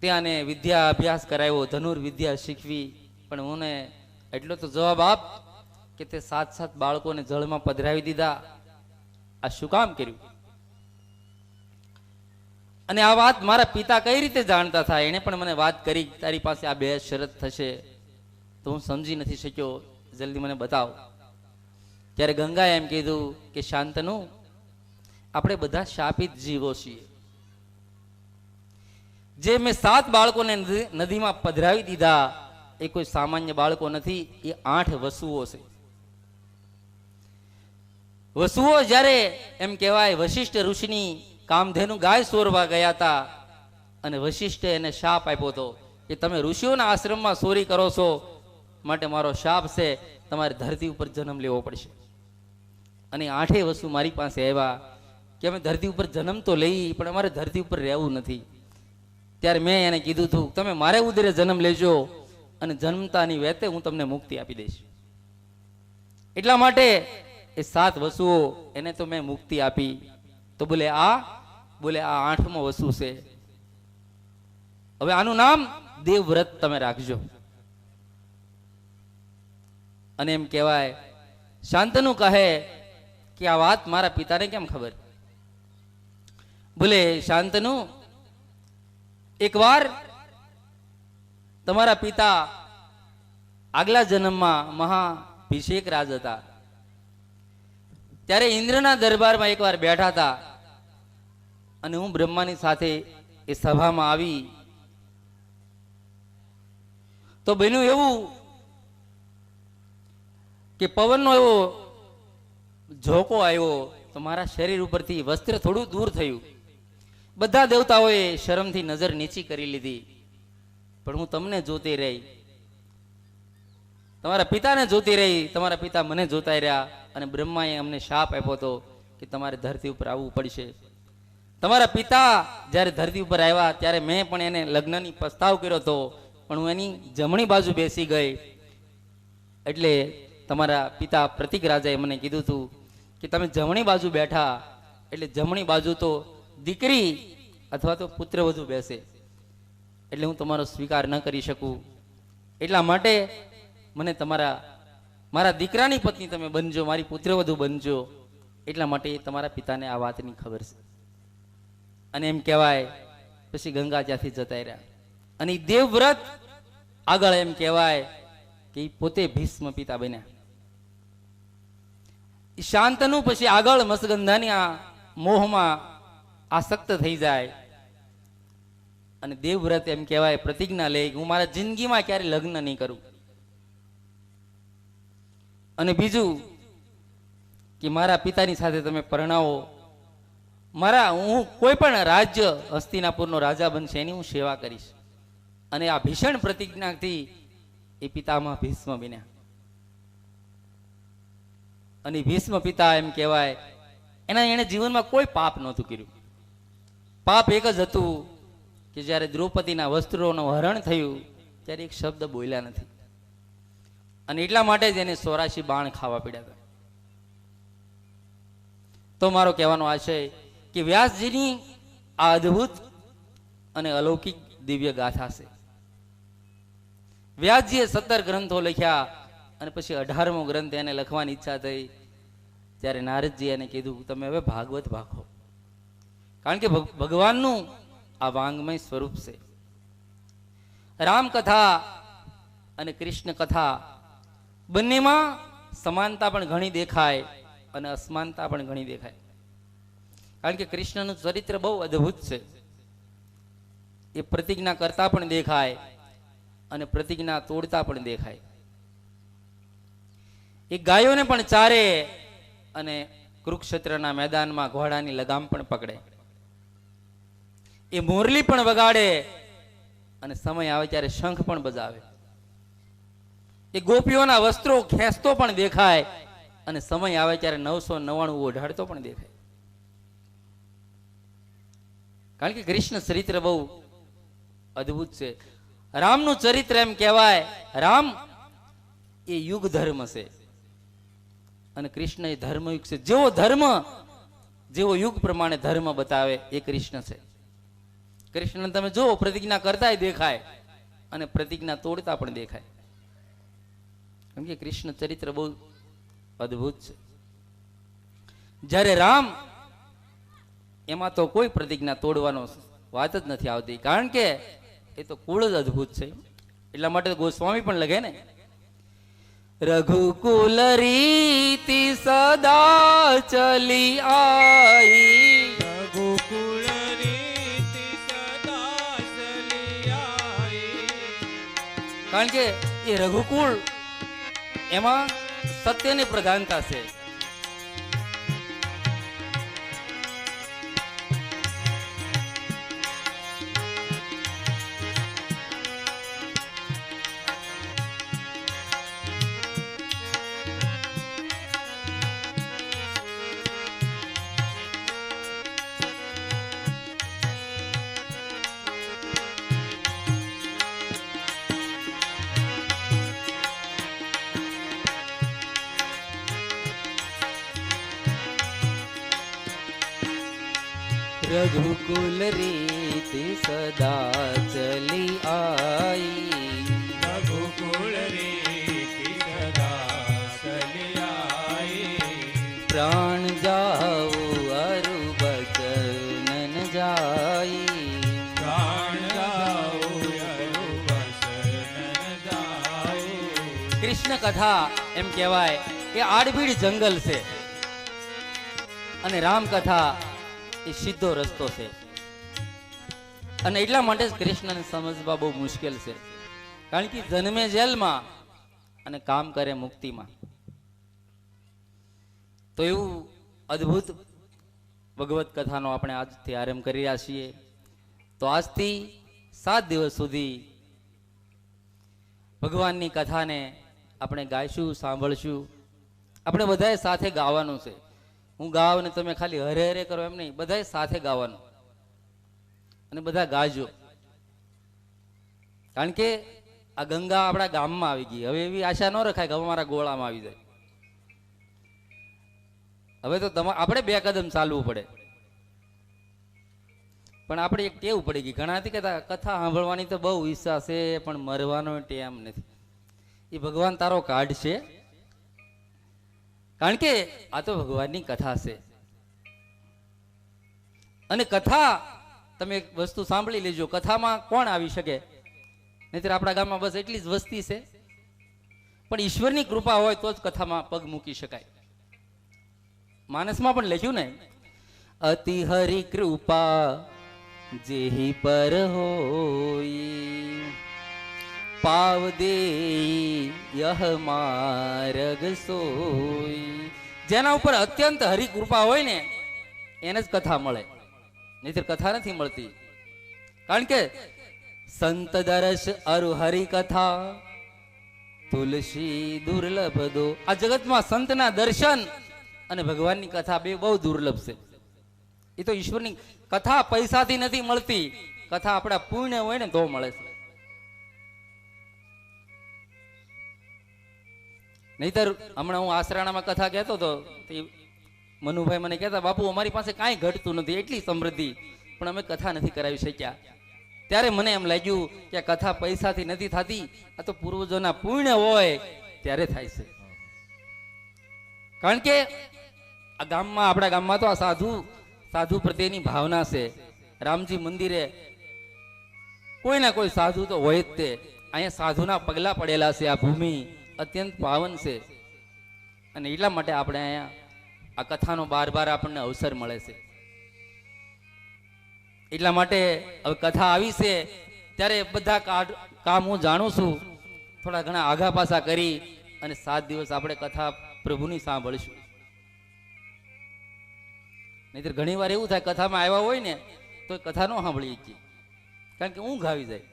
ત્યાં વિદ્યા અભ્યાસ કરાવ્યો, ધનુર્વિદ્યા શીખવી, પણ મને એટલો તો જવાબ આપ કે તે 7 બાળકોને જળમાં પધરાવી દીધા, આ શું કામ કર્યું? અને આ વાત મારા પિતા કઈ રીતે જાણતા થાય? એને પણ મને વાત કરી, તારી પાસે આ 2 શરત થશે. તો હું સમજી નથી શક્યો, જલ્દી મને બતાવ. ત્યારે ગંગાએ એમ કીધું કે શાંતનુ, આપણે બધા શાપિત જીવો છીએ. જે મેં 7 બાળકોને નદીમાં પધરાવી દીધા એ કોઈ સામાન્ય બાળકો નથી, એ 8 વસુઓ છે. વસુઓ જ્યારે એમ કહેવાય વશિષ્ઠ ઋષિની કામધેનુ ગાય સોરવા ગયા હતા અને વશિષ્ઠે એને શાપ આપ્યો હતો કે તમે ઋષિઓના આશ્રમમાં ચોરી કરો છો, માટે મારો શાપ છે, તમારે ધરતી ઉપર જન્મ લેવો પડશે. અને 8 વસુ મારી પાસે આવ્યા કે અમે ધરતી ઉપર જન્મ તો લઈ, પણ અમારે ધરતી ઉપર રહેવું નથી. ત્યારે મેં એને કીધું હતું તમે મારે ઉદરે જન્મ લેજો અને જન્મતાની વેતે હું તમને મુક્તિ આપી દઈશ. એટલા માટે એ 7 વસુઓ એને તો મેં મુક્તિ આપી. તો બોલે આ 8મો વસુ છે. હવે આનું નામ દેવવ્રત તમે રાખજો. અને એમ કહેવાય શાંતનુ કહે કે આ વાત મારા પિતાને કેમ ખબર? બોલે શાંતનુ, એકવાર તમારા પિતા આગલા જન્મમાં મહાભિષેક રાજ હતા, ત્યારે ઇન્દ્રના દરબારમાં એકવાર બેઠા હતા અને હું બ્રહ્માની સાથે એ સભામાં આવી. તો બન્યું એવું કે પવનનો એવો ઝોકો આવ્યો તો મારા શરીર ઉપરથી વસ્ત્ર થોડું દૂર થયું. બધા દેવતાઓએ શરમથી નજર નીચી કરી લીધી, પણ હું તમને જોતી રહી, તમારા પિતાને જોતી રહી, તમારા પિતા મને જોતા રહ્યા. અને બ્રહ્માએ અમને શાપ આપ્યો હતો કે તમારે ધરતી ઉપર આવવું પડશે. તમારા પિતા જ્યારે ધરતી ઉપર આવ્યા ત્યારે મેં પણ એને લગ્નની પ્રસ્તાવ કર્યો હતો, પણ હું એની જમણી બાજુ બેસી ગઈ. એટલે તમારા પિતા પ્રતિક રાજાએ મને કીધું હતું કે તમે જમણી બાજુ બેઠા એટલે જમણી બાજુ તો દીકરી અથવા તો પુત્રવધુ બેસે, એટલે હું તમારો સ્વીકાર ન કરી શકું. એટલા માટે મને મારા દીકરાની પત્ની તમે બનજો, મારી પુત્રવધુ બનજો. એટલા માટે તમારા પિતાને આ વાતની ખબર છે. અને એમ કહેવાય પછી ગંગા ત્યાંથી જતા રહ્યા. અને દેવવ્રત આગળ એમ કહેવાય કે પોતે ભીષ્મ પિતા બન્યા. ઈ શાંતનુ પછી આગળ મસગંધાની આ મોહમાં આસક્ત થઈ જાય અને દેવવ્રત એમ કહેવાય પ્રતિજ્ઞા લે કે હું મારા જિંદગીમાં ક્યારે લગ્ન નહીં કરું. અને બીજું કે મારા પિતાની સાથે તમે પરણાવો, હું કોઈ પણ રાજ્ય હસ્તિનાપુરનો રાજા બનશે એની હું સેવા કરીશ. અને આ ભીષણ પ્રતિજ્ઞાથી એ પિતામાં ભીષ્મ બન્યા. અને ભીષ્મ પિતા એમ કહેવાય એને જીવનમાં કોઈ પાપ નહોતું કર્યું. પાપ એક જ હતું કે જ્યારે દ્રૌપદીના વસ્ત્રોનું હરણ થયું ત્યારે એક શબ્દ બોલ્યા નથી. અને એટલા માટે જ એને 84 બાણ ખાવા પડ્યા હતા. તો મારો કહેવાનો આશય કે વ્યાસજીની આ અદ્ભુત અને અલૌકિક દિવ્ય ગાથા છે. વ્યાસજીએ 17 ગ્રંથો લખ્યા અને પછી 18મો ગ્રંથ એને લખવાની ઈચ્છા થઈ ત્યારે નારદજી એને કીધું તમે હવે ભાગવત ભાખો, કારણ કે ભગવાનનું આ વાંગમય સ્વરૂપ છે. રામકથા અને કૃષ્ણ કથા બંનેમાં સમાનતા પણ ઘણી દેખાય અને અસમાનતા પણ ઘણી દેખાય. કારણ કે કૃષ્ણનું ચરિત્ર બહુ અદ્ભુત છે. એ પ્રતિજ્ઞા કરતા પણ દેખાય અને પ્રતિજ્ઞા તોડતા પણ દેખાય. એ ગાયોને પણ ચારે અને કુરુક્ષેત્રના મેદાનમાં ઘોડાની લગામ પણ પકડે. એ મોરલી પણ વગાડે અને સમય આવે ત્યારે શંખ પણ બજાવે. એ ગોપીઓના વસ્ત્રો ખેંચતો પણ દેખાય અને સમય આવે ત્યારે 999 ઓઢાડતો પણ દેખાય. કારણ કે કૃષ્ણ ચરિત્ર બહુ અદ્ભુત છે. રામનું ચરિત્ર એમ કહેવાય રામ એ યુગ ધર્મ છે અને કૃષ્ણ એ ધર્મયુગ છે. જેવો ધર્મ જેવો યુગ પ્રમાણે ધર્મ બતાવે એ કૃષ્ણ છે. કૃષ્ણ તમે જો પ્રતિજ્ઞા કરતાય દેખાય અને પ્રતિજ્ઞા તોડતા પણ દેખાય. કેમ કે કૃષ્ણ ચરિત્ર બહુ અદ્ભુત છે. જ્યારે રામ એમાં તો કોઈ પ્રતિજ્ઞા તોડવાનો વાત જ નથી આવતી, કારણ કે એ તો કુળ જ અદ્ભુત છે. એટલા માટે ગોસ્વામી પણ લખે ને, રઘુકુલ રીતિ સદા ચલી આઈ, રઘુકુળ રીતિ સદા ચલી આઈ. કારણ કે એ રઘુકુળ એમાં સત્યની પ્રધાનતા છે. रघुकुल रीति सदा चली आई, रघुकुल रीति सदा चली आई. प्राण जाओ अरु बचन जाई, प्राण जाओ अरु वसन जाओ. કૃષ્ણ કથા એમ કહેવાય એ આડભીડ જંગલ છે અને રામ કથા એ સીધો રસ્તો છે. અને એટલા માટે જ કૃષ્ણને સમજવા બહુ મુશ્કેલ છે, કારણ કે જન્મે જેલમાં અને કામ કરે મુક્તિમાં. તો એવું અદ્ભુત ભગવત કથાનો આપણે આજથી આરંભ કરી રહ્યા છીએ. તો આજથી 7 દિવસ સુધી ભગવાનની કથાને આપણે ગાઈશું, સાંભળશું. આપણે બધાએ સાથે ગાવાનું છે. હું ગાવ ને તમે ખાલી હરે હરે કરો એમ નહીં, બધાએ સાથે ગાવાનું અને બધા ગાજો. કારણ કે આ ગંગા આપણા ગામમાં આવી ગઈ. હવે એવી આશા ન રખાય કે હવે અમારા ગોળામાં આવી જાય. હવે તો આપણે 2 કદમ ચાલવું પડે. પણ આપણે એક ટેવ પડી ગઈ. ઘણા નથી કહેતા કથા સાંભળવાની તો બહુ ઈચ્છા છે પણ મરવાનો ટેમ નથી. એ ભગવાન તારો કાઢશે, કારણ કે આ તો ભગવાનની કથા છે. અને કથા તમે એક વસ્તુ સાંભળી લેજો, કથામાં કોણ આવી શકે? નહીતર આપણા ગામમાં બસ એટલી જ વસ્તી છે. પણ ઈશ્વરની કૃપા હોય તો જ કથામાં પગ મૂકી શકાય. માનસમાં પણ લખ્યું ને, અતિ હરિ કૃપા જેહી પર હોઈ, પાવ દે યહ માર્ગ સોઈ. જેના ઉપર અત્યંત હરિ કૃપા હોય ને એને જ કથા મળે, નહીતર કથા નથી મળતી. કારણ કે સંત દરસ અરુ હરિ કથા તુલસી દુર્લભ દો. આ જગતમાં સંતના દર્શન અને ભગવાનની કથા બે બહુ દુર્લભ છે. એ તો ઈશ્વરની કથા પૈસાથી નથી મળતી, કથા આપણા પુણ્ય હોય ને તો મળે છે. નહીતર હમણાં હું આસરાણામાં કથા કહેતો હતો, મનુભાઈ મને કહેતા, બાપુ અમારી પાસે કાંઈ ઘટતું નથી, એટલી સમૃદ્ધિ, પણ અમે કથા નથી કરાવી શક્યા. ત્યારે મને એમ લાગ્યું કે આ કથા પૈસાથી નથી થતી, આ તો પૂર્વજોના પુણ્ય હોય ત્યારે થાય છે. કારણ કે આ ગામમાં, આપણા ગામમાં તો આ સાધુ પ્રત્યેની ભાવના છે. રામજી મંદિરે કોઈ ના કોઈ સાધુ તો હોય જ તે. અહીંયા સાધુના પગલા પડેલા છે. આ ભૂમિ અત્યંત પાવન છે અને એટલા માટે આપણે અહીંયા આ કથાનો બાર આપણને અવસર મળે છે. એટલા માટે હવે કથા આવી છે ત્યારે બધા કામ હું જાણું છું, થોડા ઘણા આઘા પાછા કરી અને 7 દિવસ આપણે કથા પ્રભુની સાંભળીશું. નહીતર ઘણી વાર એવું થાય કથામાં આવ્યા હોય ને તો કથા ન સાંભળી શકીએ, કારણ કે ઊંઘ આવી જાય.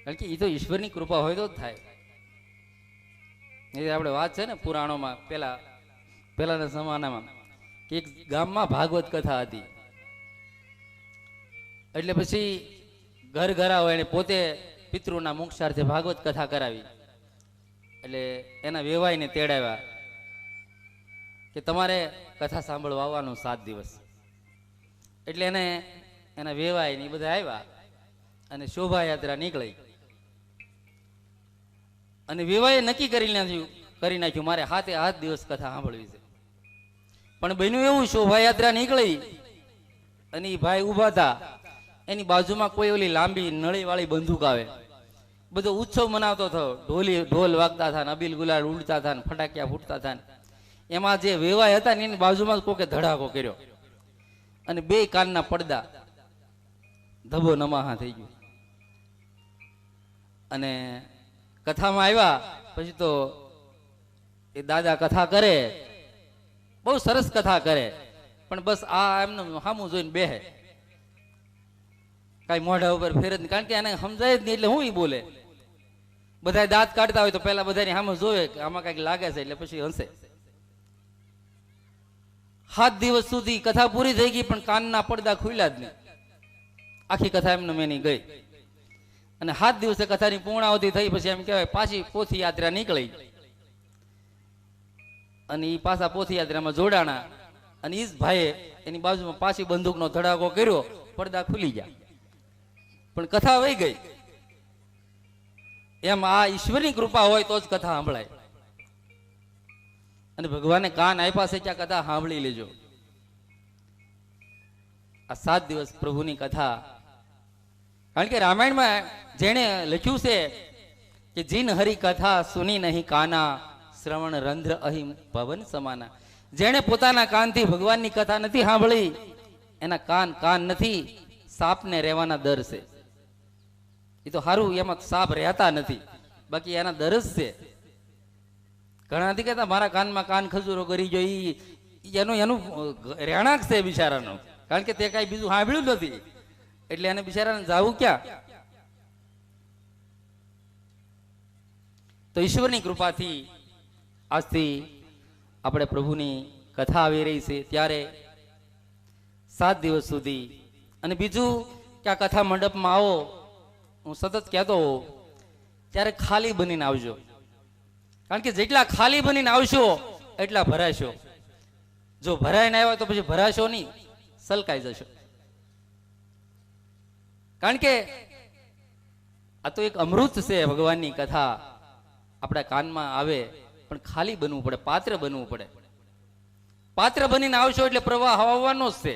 કારણ કે એ તો ઈશ્વરની કૃપા હોય તો જ થાય. નહીં આપણે વાત છે ને પુરાણોમાં, પહેલાના જમાનામાં કે એક ગામમાં ભાગવત કથા હતી. એટલે પછી ઘર હોય ને પોતે પિતૃના મોક્ષાર્થે ભાગવત કથા કરાવી. એટલે એના વેવાઈને તેડાવ્યા કે તમારે કથા સાંભળવા આવવાનું 7 દિવસ. એટલે એના વેવાય ને બધા આવ્યા અને શોભાયાત્રા નીકળી. અને વેવાએ નક્કી કરી નાખ્યું મારે 7 દિવસ કથા સાંભળવી છે. પણ બન્યું એવું, શોભાયાત્રા નીકળી અને એ ભાઈ ઉભા હતા, એની બાજુમાં કોઈ ઓલી લાંબી નળી વાળી બંદૂક આવે. બધો ઉત્સવ મનાવતો હતો, ઢોલ વાગતા હતા, અબીલ ગુલાલ ઉડતા હતા, ફટાકિયા ફૂટતા હતા. એમાં જે વેવાય હતા ને એની બાજુમાં કોકે ધડાકો કર્યો અને 2 કાનના પડદા ધબો નમાહા થઈ ગયું. અને કથામાં આવ્યા પછી તો એ દાદા કથા કરે, બહુ સરસ કથા કરે, પણ બસ આ એમને સામું જોઈને બેહે, કાંઈ મોઢા ઉપર ફેર જ નહીં. કારણ કે એને સમજાય જ નહીં એટલે હું બોલે. બધા દાંત કાઢતા હોય તો પેલા બધાની સામે જોવે કે આમાં કઈક લાગે છે, એટલે પછી હસે. 7 દિવસ સુધી કથા પૂરી થઈ ગઈ પણ કાનના પડદા ખુલ્યા જ નહીં. આખી કથા એમને મેની ગઈ. અને 7 દિવસે કથાની પૂર્ણાવતી થઈ પછી એમ કહેવાય પાછી પોથી યાત્રા નીકળી. અને એ પાછા પોથી યાત્રામાં જોડાણા અને ઈ જ ભાઈએ એની બાજુમાં પાછી બંદૂકનો ધડાકો કર્યો, પડદા ખુલી ગયા, પણ કથા વહી ગઈ. એમ આ ઈશ્વરની કૃપા હોય તો જ કથા સાંભળાય. અને ભગવાને કાન આપ્યા છે ત્યાં કથા સાંભળી લેજો. આ 7 દિવસ પ્રભુની કથા, કારણ કે રામાયણમાં જેણે લખ્યું છે કે જીન હરિ કથા સુની નહીં કાના, શ્રવણ રંધ્ર અહીં ભવન સમાના. જેણે પોતાના કાનથી ભગવાનની કથા નથી સાંભળી એના કાન નથી, સાપને રહેવાના દર છે. એ તો સારું એમાં સાપ રહેતા નથી, બાકી એના દર જ છે. ઘણા નથી કહેતા મારા કાનમાં કાન ખજૂરો કરી જોઈ, એનું રહેણાંક છે બિચારાનું, કારણ કે તે કઈ બીજું સાંભળ્યું નથી એટલે એને બિચારાને જાવું ક્યાં. તો ઈશ્વરની કૃપાથી આજથી આપણે પ્રભુની કથા આવી રહી છે ત્યારે 7 દિવસ સુધી. અને બીજું કે આ કથા મંડપમાં આવો, હું સતત કહેતો હોઉં ત્યારે ખાલી બનીને આવજો, કારણ કે જેટલા ખાલી બનીને આવશો એટલા ભરાશો. જો ભરાઈને આવ્યા તો પછી ભરાશો નહીં, સલકાઈ જશો. કારણ કે આ તો એક અમૃત છે ભગવાનની કથા. આપણા કાનમાં આવે પણ ખાલી બનવું પડે, પાત્ર બનવું પડે. પાત્ર બનીને આવશો એટલે પ્રવાહ આવવાનો જ છે.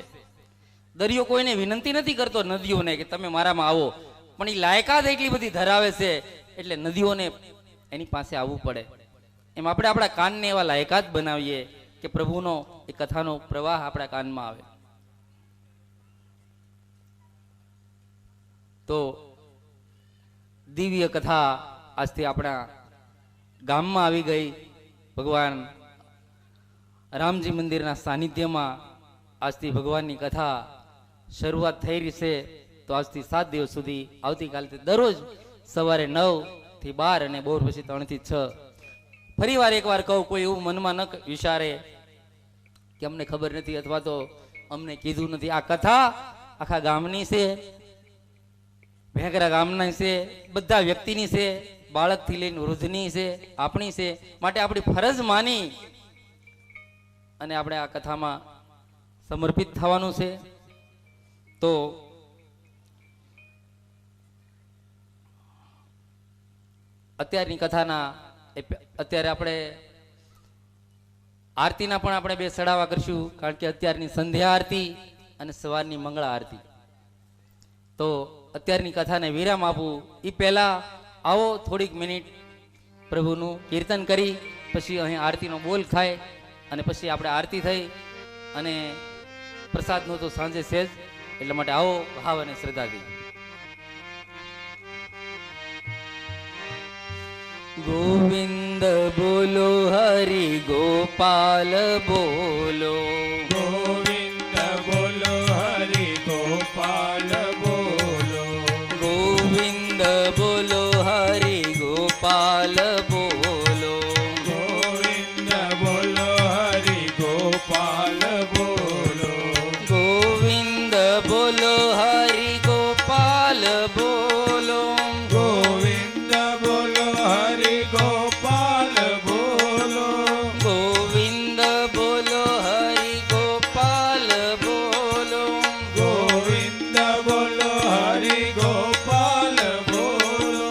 દરિયો કોઈને વિનંતી નથી કરતો નદીઓને કે તમે મારામાં આવો, પણ એ લાયકાત એટલી બધી ધરાવે છે એટલે નદીઓને એની પાસે આવવું પડે. એમ આપણે આપણા કાનને એવા લાયકાત બનાવીએ કે પ્રભુનો એ કથાનો પ્રવાહ આપણા કાનમાં આવે. તો દિવ્ય કથા આજથી આપણા ગામમાં આવી ગઈ. ભગવાન રામજી મંદિરના સાનિધ્યમાં આજથી ભગવાનની કથા શરૂઆત થઈ રહી છે. તો આજથી 7 દિવસ સુધી આવતીકાલથી દરરોજ સવારે 9 થી 12 અને બપોર પછી 3 થી 6. ફરી વાર એકવાર કહું, કોઈ એવું મનમાં ન વિચારે કે અમને ખબર નથી અથવા તો અમને કીધું નથી. આ કથા આખા ગામની છે, ભેગરા ગામના છે, બધા વ્યક્તિની છે, બાળકથી લઈને વૃદ્ધની છે, આપણી છે. માટે આપણી ફરજ માની અને આપણે આ કથામાં સમર્પિત થવાનું છે. તો અત્યારની કથાના અત્યારે આપણે આરતીના પણ આપણે 2 સડાવા કરશું, કારણ કે અત્યારની સંધ્યા આરતી અને સવારની મંગળા આરતી. તો અત્યારની કથાને વિરામ આપું એ પહેલા આવો થોડીક મિનિટ પ્રભુનું કીર્તન કરી પછી અહીં આરતીનો બોલ ખાય અને પછી આપણે આરતી થઈ અને પ્રસાદનું તો સાંજે છે જ. એટલા માટે આવો ભાવ અને શ્રદ્ધાથી. ગોવિંદ બોલો, હરિ ગોપાલ બોલો. ગોવિંદ બોલો, હરિ ગોપાલ બોલો. ગોવિંદ બોલો, હરિ ગોપાલ બોલો. ગોવિંદ બોલો, હરિ ગોપાલ બોલો. ગોવિંદ બોલો, હરિ ગોપાલ બોલો. ગોવિંદ બોલો, હરિ ગોપાલ બોલો. ગોવિંદ બોલો, હરિ ગોપાલ બોલો. ગોવિંદ બોલો, હરિ ગોપાલ બોલો.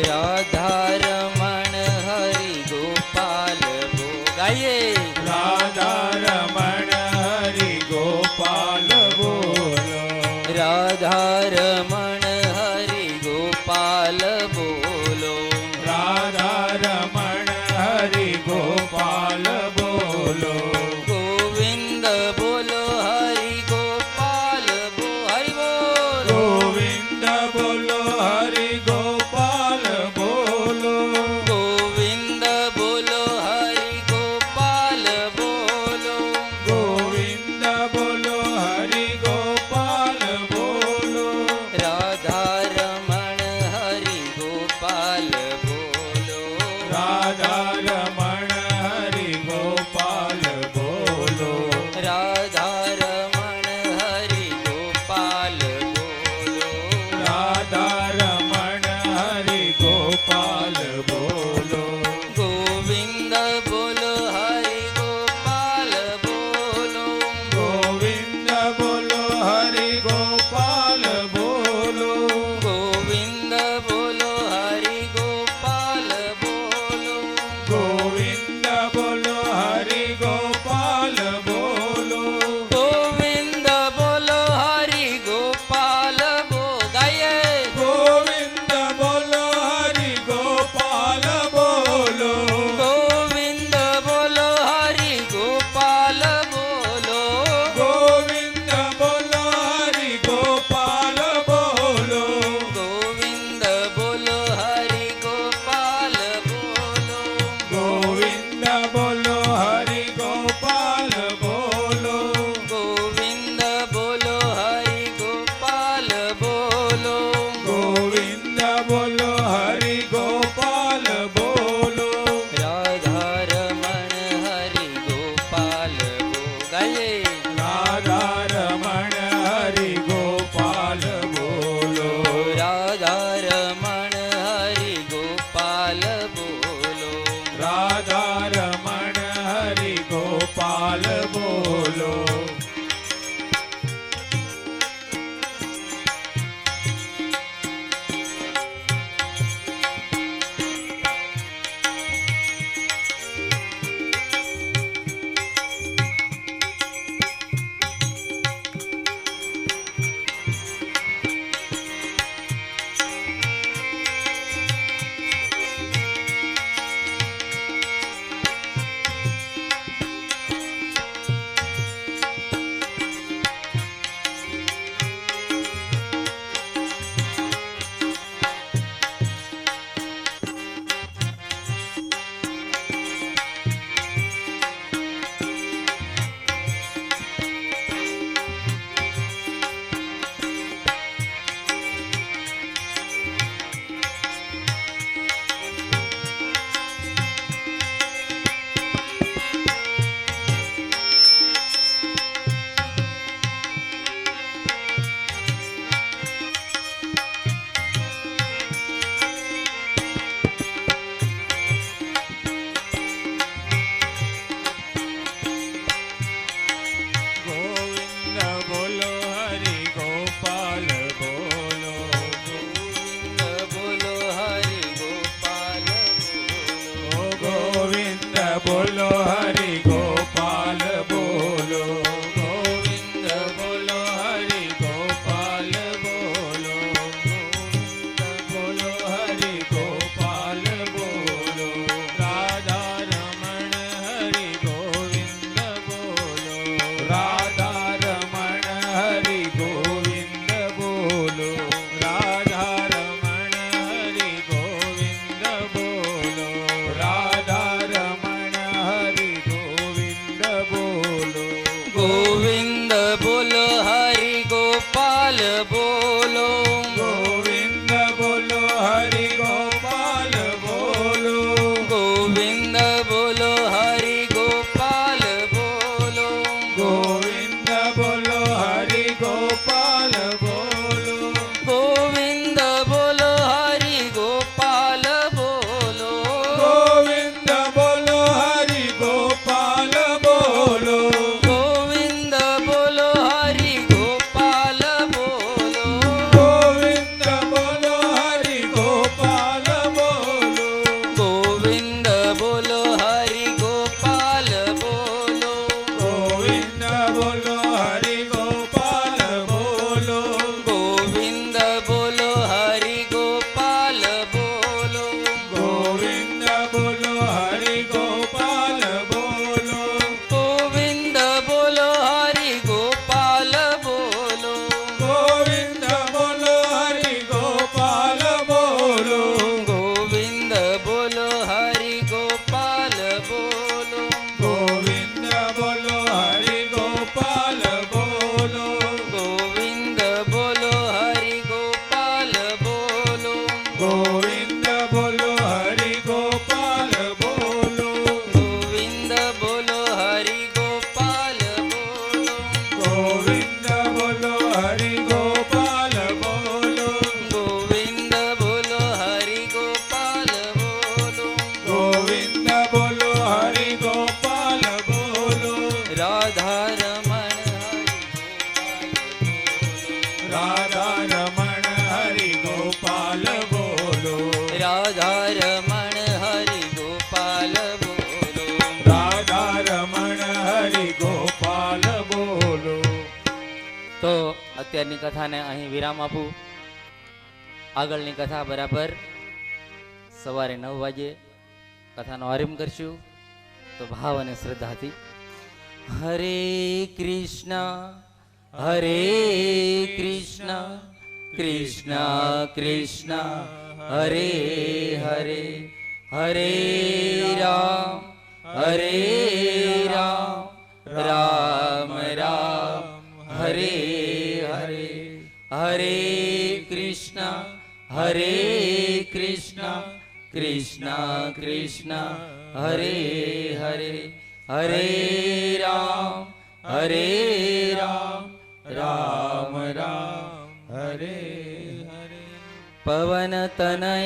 રાધા રમણ હરિ ગોપાલ બો ગાઈએ. રાધા રમણ હરિ ગોપાલ બોલો. રાધા રમણ હરિ ગોપાલ બોલો. રાધા રમણ હરિ ગોપાલ બોલો. ગોવિંદ બોલો, હરિ ગોપાલ બો હરિ બોલ. ગોવિંદ બોલો, હરિ ગોપાલ બોલો. ગોવિંદ બોલો, હરિ ગોપાલ બોલો. ગોવિંદ બોલો, હરિ ગોપાલ બોલો. રાધા રમણ હરિ ગોપાલ બોલો. રાધા રમણ હરિ ગોપાલ બોલો. રાધા રમણ હરિ ગોપાલ બોલો. રાધા રમણ હરિ ગોપાલ બોલો. ગોવિંદ બોલો, હરિ ગોપાલ બોલો. ગોવિંદ બોલો, હરિ ગોપાલ બોલો. ગોવિંદ બોલો, હરિ ગોપાલ બોલો. ગોવિંદ બોલો, હરિ ગોપાલ બોલો. ગોવિંદ બોલો, હરિ ગોપાલ બો ગાઈએ. ગોવિંદ બોલો, હરિ ગોપાલ બોલો. ગોવિંદ બોલો, હરિ ગોપાલ બોલો. ગોવિંદ બોલો, હરિ ગોપાલ બોલો. ગોવિંદ બોલો, હરિ ગોપાલ બોલો. ગોવિંદ બોલો, હરિ ગોપાલ બોલો. ગોવિંદ બોલો, હરિ ગોપાલ બોલો. ગોવિંદ બોલો, હરિ ગોપાલ બોલો. રાધા રમણ હરિ ગોપાલ બો ગાઈએ. રાધા રમણ હરિ ગોપાલ બોલો. રાધા રમણ હરિ ગોપાલ બોલો. રાધા રમણ હરિ ગોપાલ બોલો. અત્યારની કથાને અહીં વિરામ આપું. આગળની કથા બરાબર સવારે 9 વાગે કથાનો આરંભ કરશું. તો ભાવ અને શ્રદ્ધાથી હરે કૃષ્ણ કૃષ્ણ કૃષ્ણ હરે હરે હરે રામ રામ રામ હરે હરે હરે કૃષ્ણ કૃષ્ણ કૃષ્ણ હરે હરે હરે રામ રામ રામ હરે હરે પવન તનય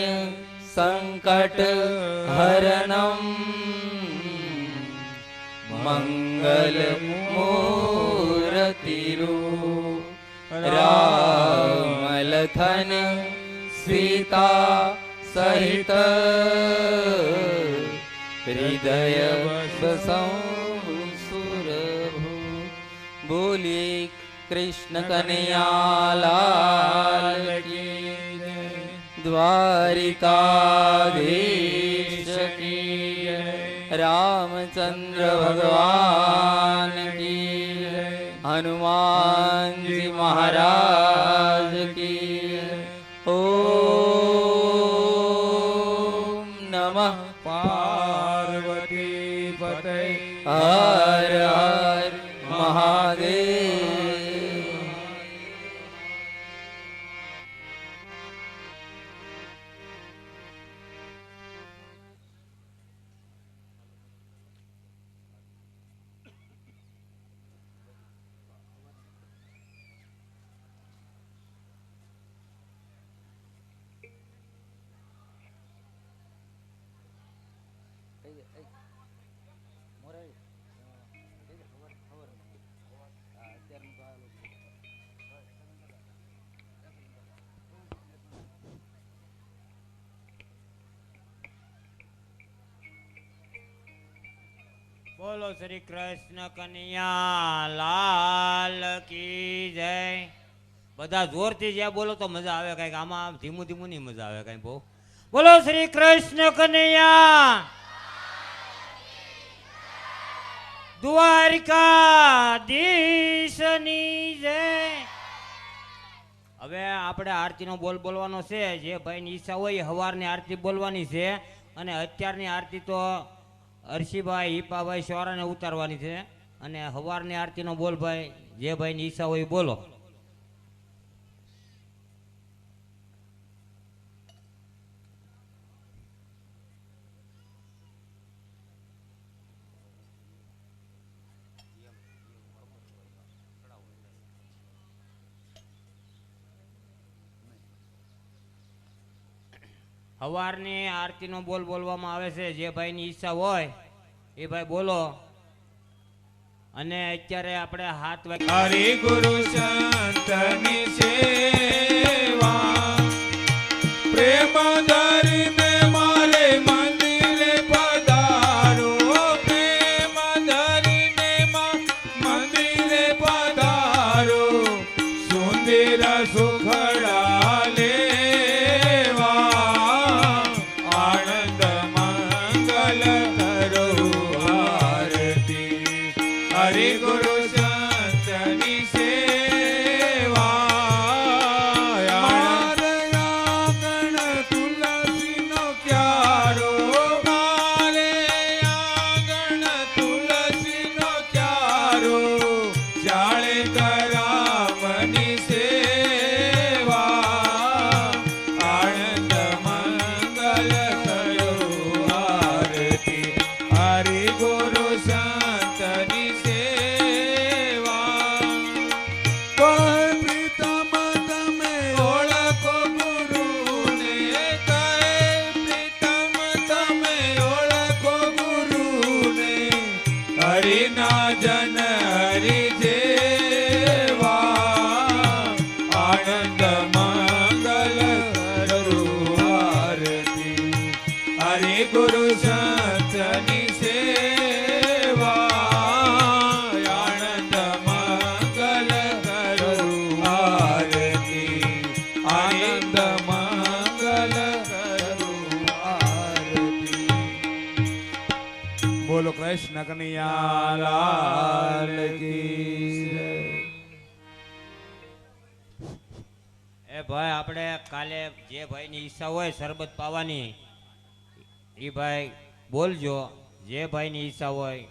સંકટ હરણમ મંગલ મૂર્તિરૂપ રામ લખન સીતા સહિત હૃદય સુરભુ. બોલીએ કૃષ્ણ કનૈયાલાલ કી જય. દ્વારિકાધીશ કી જય. રામચંદ્ર ભગવાન કી જય. હનુમાનજી મહારાજ કી જય. ઓમ નમઃ પાર્વતી પતય હર હર મહાદેવ. બોલો શ્રી કૃષ્ણ કનૈયા લાલ કી જય. બધા જોરથી જ્યાં બોલો તો મજા આવે કઈક. આમાં ધીમું ધીમું નહીં મજા આવે કઈ બહુ. બોલો શ્રી કૃષ્ણ કનૈયા દ્વારિકાધીશની જય. હવે આપણે આરતીનો બોલ બોલવાનો છે. જે ભાઈની ઈચ્છા હોય એ હવારની આરતી બોલવાની છે. અને અત્યારની આરતી તો અરશીભાઈ હિપાભાઈ શોરાને ઉતારવાની છે. અને હવારની આરતીનો બોલ ભાઈ જે ભાઈની ઈચ્છા હોય બોલો. હવારની આરતીનો બોલ બોલવામાં આવે છે. જે ભાઈની ઈચ્છા હોય એ ભાઈ બોલો. અને અત્યારે આપણે હાથ હરિ ગુરુ સંતની સેવા પ્રેમ ધરીને મારે મંદિરે પધારો. પ્રેમ ધરીને મંદિરે પધારો. સુંદર સુખડા લેવા આનંદ મંગલ કરો આરતી. હરિ ગુરુ સંતની સેવા મારે આંગણ તુલસીનો ક્યારો. મારે આંગણ તુલસીનો ક્યારો. ચાળે કરામની સેવા આનંદ મંગલ કરો આરતી. હરિ ગુરુ સંતની સેવા કોઈ પ્રીતમ તમે ઓળખો ગુરુને. કઈ પ્રીતમ તમે ઓળખો ગુરુને. હરિના જન હરિ જેવા આનંદ મંગલ કરો આરતી. હરિ ગુરુ સંતની સેવા આનંદ મંગલ કરો લાલ કી જય. એ ભાઈ આપણે કાલે જે ભાઈની ઈચ્છા હોય શરબત પાવાની એ ભાઈ બોલજો. જે ભાઈની ઈચ્છા હોય